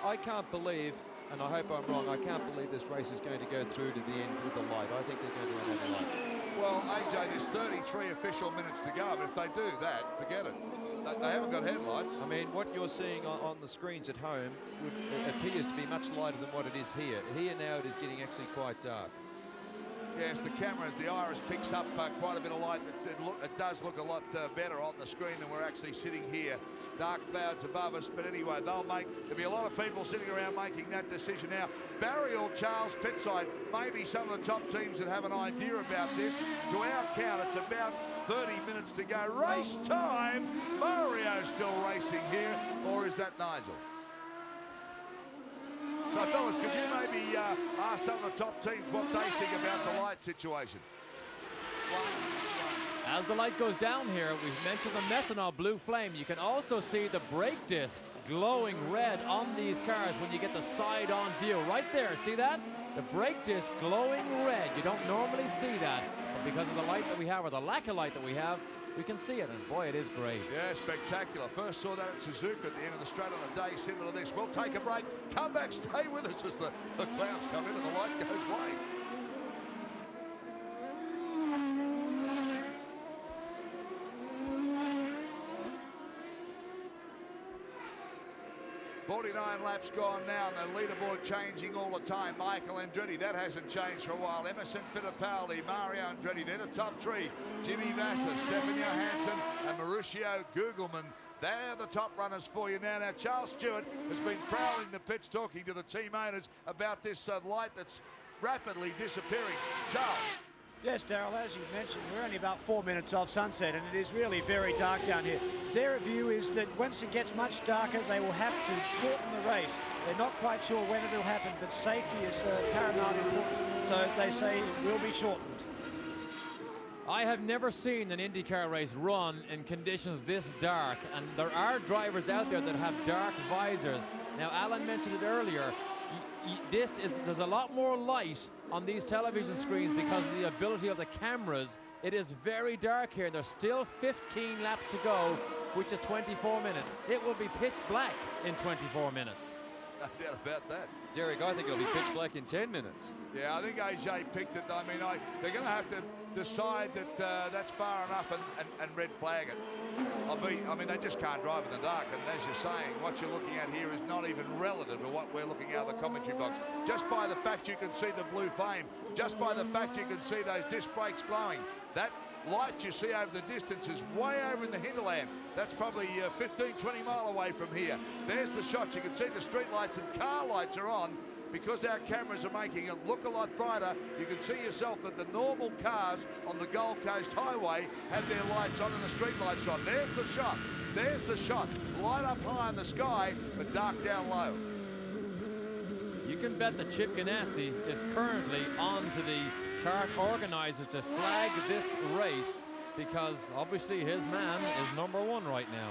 I can't believe, and I hope I'm wrong, I can't believe this race is going to go through to the end with the light. I think they're going to run out of light. Well, AJ, there's 33 official minutes to go, but if they do that, forget it. They haven't got headlights. I mean, what you're seeing on the screens at home appears to be much lighter than what it is here. Here now it is getting actually quite dark. Yes, the cameras, the iris picks up quite a bit of light. It does look a lot better on the screen than we're actually sitting here. Dark clouds above us, but anyway, there'll be a lot of people sitting around making that decision now. Barry or Charles Pitside, maybe some of the top teams that have an idea about this. To our count, it's about 30 minutes to go. Race time! Mario still racing here, or is that Nigel? So, fellas, could you maybe ask some of the top teams what they think about the light situation? As the light goes down here, we've mentioned the methanol blue flame. You can also see the brake discs glowing red on these cars when you get the side-on view. Right there, see that? The brake disc glowing red. You don't normally see that, but because of the light that we have, or the lack of light that we have, we can see it, and boy, it is great. Yeah, spectacular. First saw that at Suzuka at the end of the straight on a day similar to this. We'll take a break, come back, stay with us as the clouds come in and the light goes away. 49 laps gone now, and the leaderboard changing all the time. Michael Andretti, that hasn't changed for a while. Emerson Fittipaldi, Mario Andretti, they're the top three. Jimmy Vasser, Stefan Johansson, and Mauricio Gugelmin. They're the top runners for you now. Now, Charles Stewart has been prowling the pits, talking to the team owners about this light that's rapidly disappearing. Charles. Yes, Daryl, as you mentioned, we're only about 4 minutes off sunset, and it is really very dark down here. Their view is that once it gets much darker, they will have to shorten the race. They're not quite sure when it will happen, but safety is paramount importance, so they say it will be shortened. I have never seen an IndyCar race run in conditions this dark, and there are drivers out there that have dark visors. Now, Alan mentioned it earlier. There's a lot more light on these television screens because of the ability of the cameras. It is very dark here, and there's still 15 laps to go, which is 24 minutes. It will be pitch black in 24 minutes. No doubt about that. Derek, I think it'll be pitch black in 10 minutes. Yeah, I think AJ picked it. I mean, they're going to have to decide that that's far enough and red flag it. I mean, they just can't drive in the dark, and as you're saying, what you're looking at here is not even relative to what we're looking at in the commentary box. Just by the fact you can see the blue flame, just by the fact you can see those disc brakes glowing, that light you see over the distance is way over in the hinterland. That's probably 15, 20 mile away from here. There's the shots. You can see the street lights and car lights are on. Because our cameras are making it look a lot brighter, you can see yourself that the normal cars on the Gold Coast Highway have their lights on and the street lights on. There's the shot. There's the shot. Light up high in the sky, but dark down low. You can bet that Chip Ganassi is currently on to the kart organizers to flag this race, because obviously his man is #1 right now.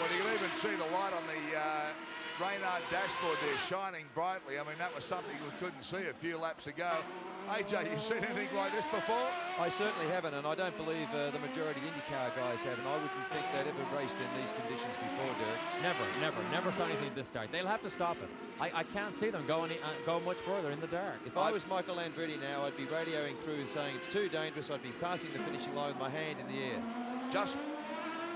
Well, you can even see the light on the Reynard dashboard there shining brightly. I mean, that was something we couldn't see a few laps ago. AJ, you seen anything like this before? I certainly haven't, and I don't believe the majority of IndyCar guys have, and I wouldn't think they'd ever raced in these conditions before, Derek. Never saw anything this dark. They'll have to stop it. I can't see them go much further in the dark. If I was Michael Andretti now, I'd be radioing through and saying it's too dangerous. I'd be passing the finishing line with my hand in the air.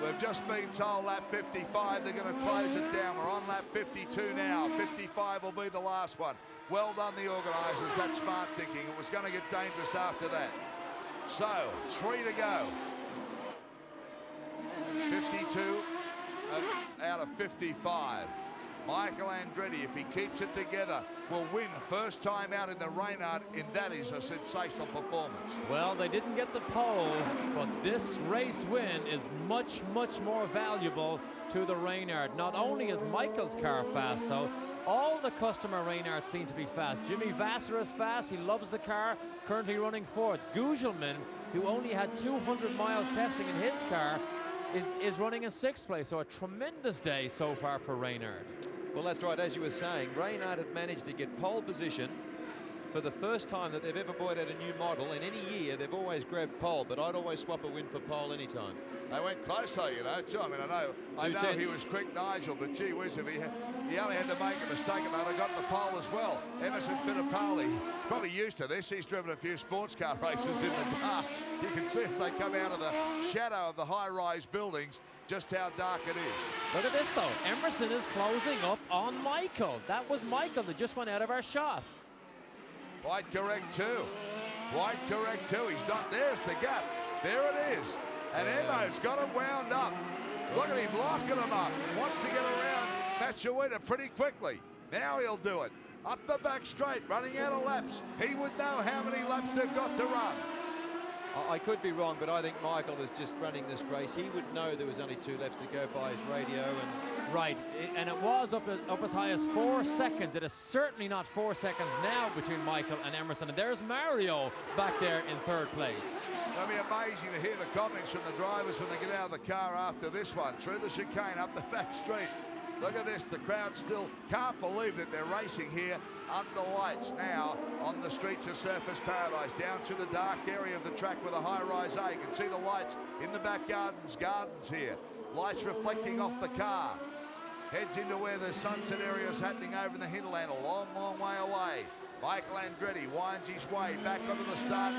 We've just been told lap 55, they're going to close it down. We're on lap 52 now. 55 will be the last one. Well done, the organisers. That's smart thinking. It was going to get dangerous after that. So, 3 to go. 52 out of 55. Michael Andretti, if he keeps it together, will win first time out in the Reynard, and that is a sensational performance. Well, they didn't get the pole, but this race win is much more valuable to the Reynard. Not only is Michael's car fast, though, All the customer Reynard seem to be fast. Jimmy Vasser is fast. He loves the car. Currently running fourth. Gugelman, who only had 200 miles testing in his car, is running in sixth place. So a tremendous day so far for Reynard. Well, that's right. As you were saying, Reynard have managed to get pole position for the first time that they've ever brought out a new model. In any year, they've always grabbed pole, but I'd always swap a win for pole anytime. They went close though, you know, too. I mean, I know he was quick, Nigel, but gee whiz, if he only had to make a mistake and they'd have got the pole as well. Emerson Fittipaldi, probably used to this. He's driven a few sports car races in the dark. You can see as they come out of the shadow of the high-rise buildings just how dark it is. Look at this though. Emerson is closing up on Michael. That was Michael that just went out of our shot. Quite correct too. Quite correct too. He's not, there's the gap. There it is. And Emo's got him wound up. Look at him locking him up. Wants to get around Matsuwita pretty quickly. Now he'll do it. Up the back straight, running out of laps. He would know how many laps they've got to run. I could be wrong, but I think Michael is just running this race. He would know there was only 2 laps to go by his radio. And right, and it was up as high as 4 seconds. It is certainly not 4 seconds now between Michael and Emerson. And there's Mario back there in third place. It'll be amazing to hear the comments from the drivers when they get out of the car after this one. Through the chicane, up the back straight. Look at this, the crowd still can't believe that they're racing here under lights now on the streets of Surfers Paradise, down through the dark area of the track with a high-rise A. You can see the lights in the back gardens here. Lights reflecting off the car. Heads into where the sunset area is happening over in the hinterland, a long, long way away. Michael Andretti winds his way back onto the start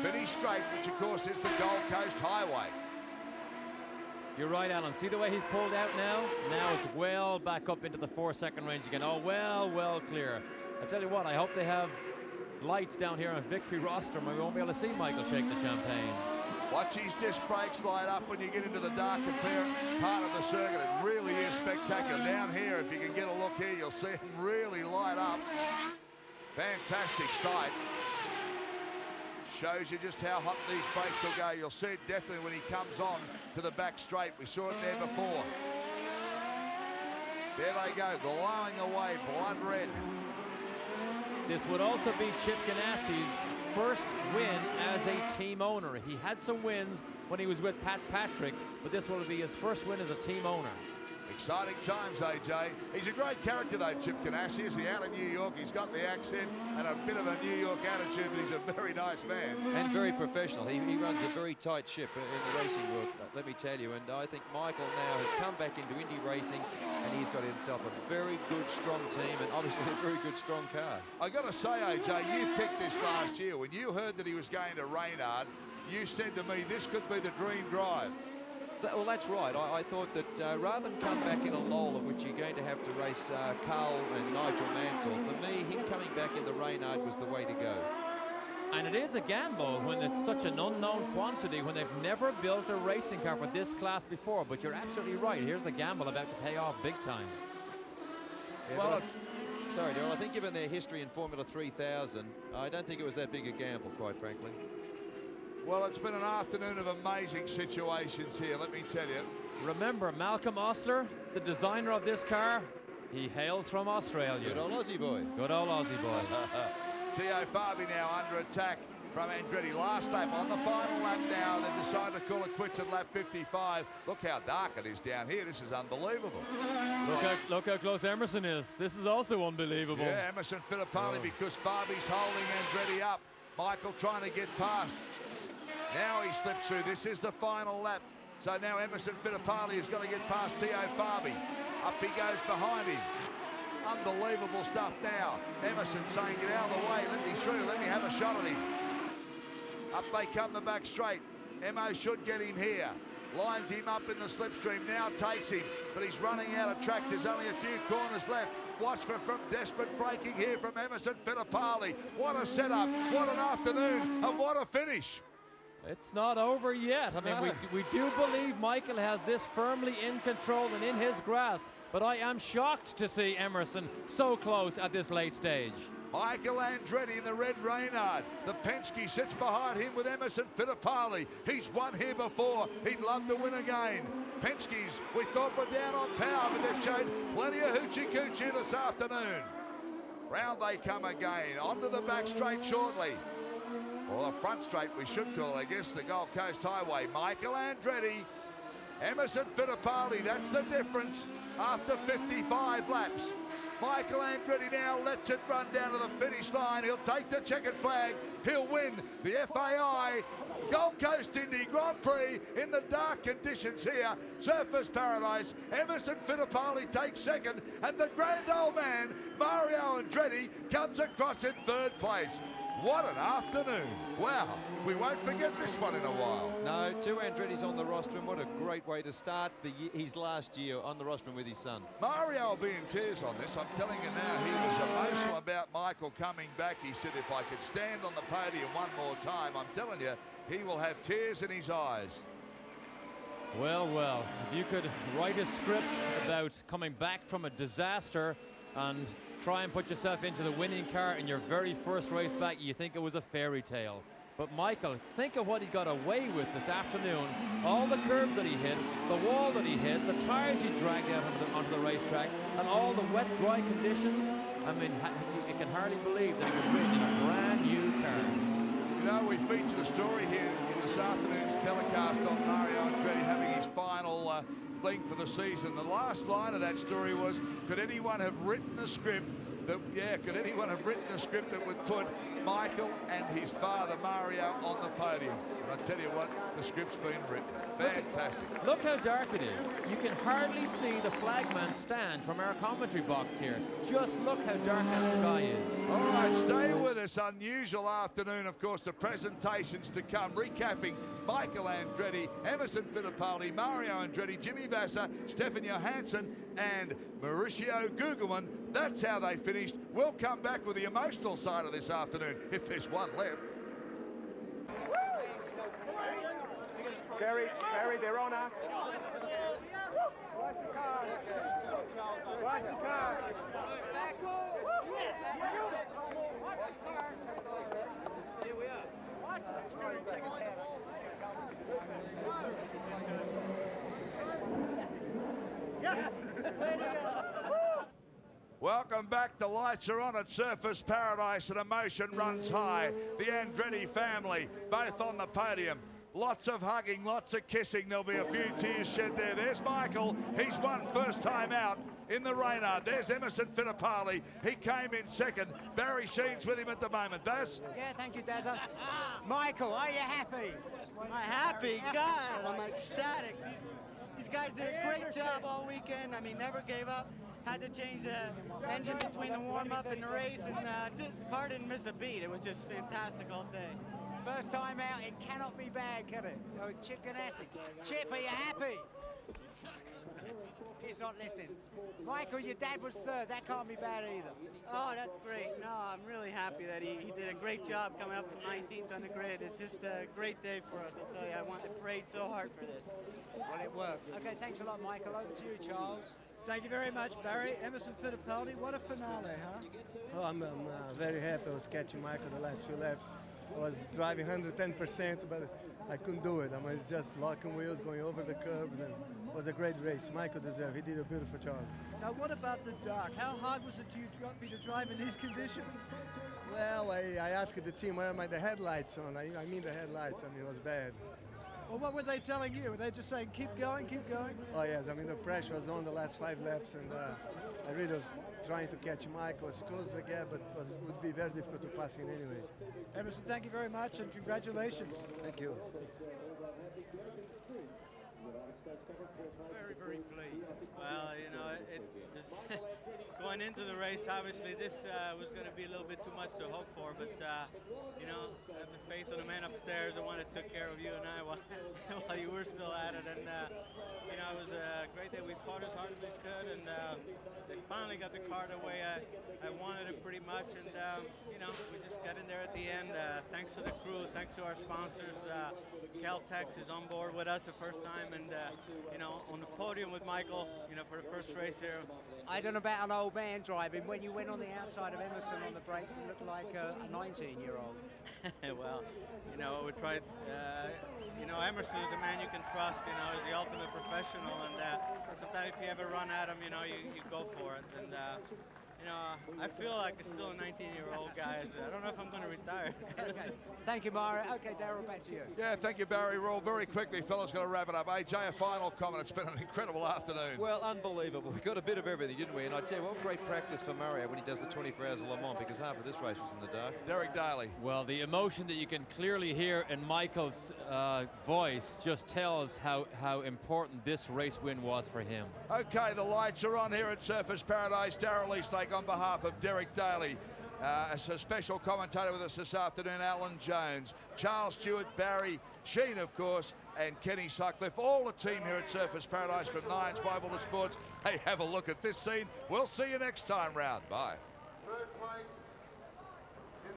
finish straight, which of course is the Gold Coast Highway. You're right, Alan. See the way he's pulled out now? Now it's well back up into the 4-second range again. Oh, well clear. I tell you what, I hope they have lights down here on Victory Rostrum. We won't be able to see Michael shake the champagne. Watch his disc brakes light up when you get into the darker part of the circuit. It really is spectacular. Down here, if you can get a look here, you'll see him really light up. Fantastic sight. Shows you just how hot these brakes will go. You'll see it definitely when he comes on to the back straight. We saw it there before. There they go, glowing away, blood red. This would also be Chip Ganassi's first win as a team owner. He had some wins when he was with Pat Patrick, but this will be his first win as a team owner. Exciting times, AJ. He's a great character, though, Chip Ganassi. Is he out of New York? He's got the accent and a bit of a New York attitude, but he's a very nice man. And very professional. He runs a very tight ship in the racing world, let me tell you. And I think Michael now has come back into Indy racing, and he's got himself a very good, strong team, and obviously a very good, strong car. I got to say, AJ, you picked this last year. When you heard that he was going to Reynard, you said to me, this could be the dream drive. Well, that's right. I thought that rather than come back in a Lola, which you're going to have to race Carl and Nigel Mansell, for me, him coming back in the Reynard was the way to go. And it is a gamble when it's such an unknown quantity, when they've never built a racing car for this class before. But you're absolutely right. Here's the gamble about to pay off big time. Yeah, well, sorry, Daryl. I think given their history in Formula 3000, I don't think it was that big a gamble, quite frankly. Well, it's been an afternoon of amazing situations here, let me tell you. Remember, Malcolm Osler, the designer of this car, he hails from Australia. Good old Aussie boy. Good old Aussie boy. Tio Fabi now under attack from Andretti. Last lap on the final lap now. They've decided to call it quits at lap 55. Look how dark it is down here. This is unbelievable. Look how close Emerson is. This is also unbelievable. Yeah, Emerson Fittipaldi because Fabi's holding Andretti up. Michael trying to get past. Now he slips through. This is the final lap. So now Emerson Fittipaldi has got to get past Tio Fabi. Up he goes behind him. Unbelievable stuff now. Emerson saying, get out of the way, let me through, let me have a shot at him. Up they come the back straight. Emo should get him here. Lines him up in the slipstream, now takes him, but he's running out of track. There's only a few corners left. Watch for desperate braking here from Emerson Fittipaldi. What a setup, what an afternoon, and what a finish. It's not over yet. I mean, we do believe Michael has this firmly in control and in his grasp, but I am shocked to see Emerson so close at this late stage. Michael Andretti in the red Reynard. The Penske sits behind him with Emerson Fittipaldi. He's won here before. He'd love to win again. Penske's, we thought, were down on power, but they've shown plenty of hoochie-coochie this afternoon. Round they come again, onto the back straight shortly. Or the front straight, we should call, I guess, the Gold Coast Highway. Michael Andretti, Emerson Fittipaldi, that's the difference after 55 laps. Michael Andretti now lets it run down to the finish line. He'll take the checkered flag. He'll win the FAI Gold Coast Indy Grand Prix in the dark conditions here. Surfers Paradise. Emerson Fittipaldi takes second, and the grand old man, Mario Andretti, comes across in third place. What an afternoon. Wow, we won't forget this one in a while. No, 2 Andretti's on the rostrum. What a great way to start his last year on the rostrum with his son. Mario will be in tears on this. I'm telling you now, he was emotional about Michael coming back. He said, if I could stand on the podium one more time, I'm telling you, he will have tears in his eyes. Well, well, if you could write a script about coming back from a disaster and try and put yourself into the winning car in your very first race back, you think it was a fairy tale. But Michael, think of what he got away with this afternoon. All the curves that he hit, the wall that he hit, the tires he dragged out onto the racetrack, and all the wet, dry conditions. I mean, you can hardly believe that he would win in a brand new car. You know, we featured a story here in this afternoon's telecast on Mario Andretti having his final link for the season. The last line of that story was, could anyone have written a script that, could anyone have written a script that would put Michael and his father Mario on the podium? And I tell you what, the script's been written. Fantastic. Look how dark it is. You can hardly see the flagman stand from our commentary box here. Just look how dark that sky is. All right, stay with us. Unusual afternoon, of course, the presentations to come. Recapping Michael Andretti, Emerson Fittipaldi, Mario Andretti, Jimmy Vasser, Stefan Johansson, and Mauricio Gugelmin. That's how they finished. We'll come back with the emotional side of this afternoon, if there's one left. Barry, they're on us. Watch the car. Watch the car. Here we are. Yes. Welcome back. The lights are on at Surfers Paradise and emotion runs high. The Andretti family, both on the podium. Lots of hugging, lots of kissing. There'll be a few tears shed there. There's Michael. He's won first time out in the Reynard. There's Emerson Fittipaldi. He came in second. Barry Sheen's with him at the moment. Baz? Yeah, thank you, Dazza. Michael, are you happy? Am I happy? God, I'm ecstatic. These guys did a great job all weekend. I mean, never gave up. Had to change the engine between the warm-up and the race, and the car didn't miss a beat. It was just fantastic all day. First time out, it cannot be bad, can it? No chicken acid. Chip, are you happy? He's not listening. Michael, your dad was third. That can't be bad either. Oh, that's great. No, I'm really happy that he did a great job coming up from 19th on the grid. It's just a great day for us. I'll tell you, I prayed so hard for this. Well, it worked. Okay, thanks a lot, Michael. Over to you, Charles. Thank you very much, Barry. Emerson Fittipaldi, what a finale, huh? Oh, I'm very happy. I was catching Michael the last few laps. I was driving 110%, but I couldn't do it. I was just locking wheels, going over the curbs, and it was a great race. Michael deserved. He did a beautiful job. Now, what about the dark? How hard was it to drive in these conditions? Well, I asked the team, where are the headlights on? I mean the headlights. I mean, it was bad. Well, what were they telling you? Were they just saying, keep going, keep going? Oh, yes. I mean, the pressure was on the last 5 laps, and I really was trying to catch Michael. It was close to the gap, but it would be very difficult to pass him anyway. Emerson, thank you very much, and congratulations. Thank you. Very, very pleased. Well, you know, going into the race, obviously this was going to be a little bit too much to hope for, but you know, I have the faith of the man upstairs, the one that took care of you and I while you were still at it, and you know, it was a great day. We fought as hard as we could, and they finally got the car the way I wanted it pretty much, and you know, we just got in there at the end. Thanks to the crew, thanks to our sponsors. Caltex is on board with us the first time, and you know, on the podium with Michael, you know, for the first race here. I don't know about an old man driving. When you went on the outside of Emerson on the brakes, it looked like a 19-year-old. Well, you know, we tried, you know, Emerson is a man you can trust, you know, he's the ultimate professional, and sometimes if you ever run at him, you know, you go for it. And, you know, I feel like I'm still a 19-year-old guy. I don't know if I'm going to retire. Okay. Thank you, Mario. Okay, Daryl, back to you. Yeah, thank you, Barry. Roll very quickly, fellas. Got to wrap it up. AJ, a final comment. It's been an incredible afternoon. Well, unbelievable. We got a bit of everything, didn't we? And I tell you what, great practice for Mario when he does the 24 Hours of Le Mans, because half of this race was in the dark. Derek Daly. Well, the emotion that you can clearly hear in Michael's voice just tells how important this race win was for him. Okay, the lights are on here at Surfers Paradise. Darrell Eastlake on behalf of Derek Daly. As a special commentator with us this afternoon, Alan Jones, Charles Stewart, Barry Sheen, of course, and Kenny Sutcliffe, all the team here at Surfers Paradise from Nines Mobile Sports. Hey, have a look at this scene. We'll see you next time round. Bye. Third place.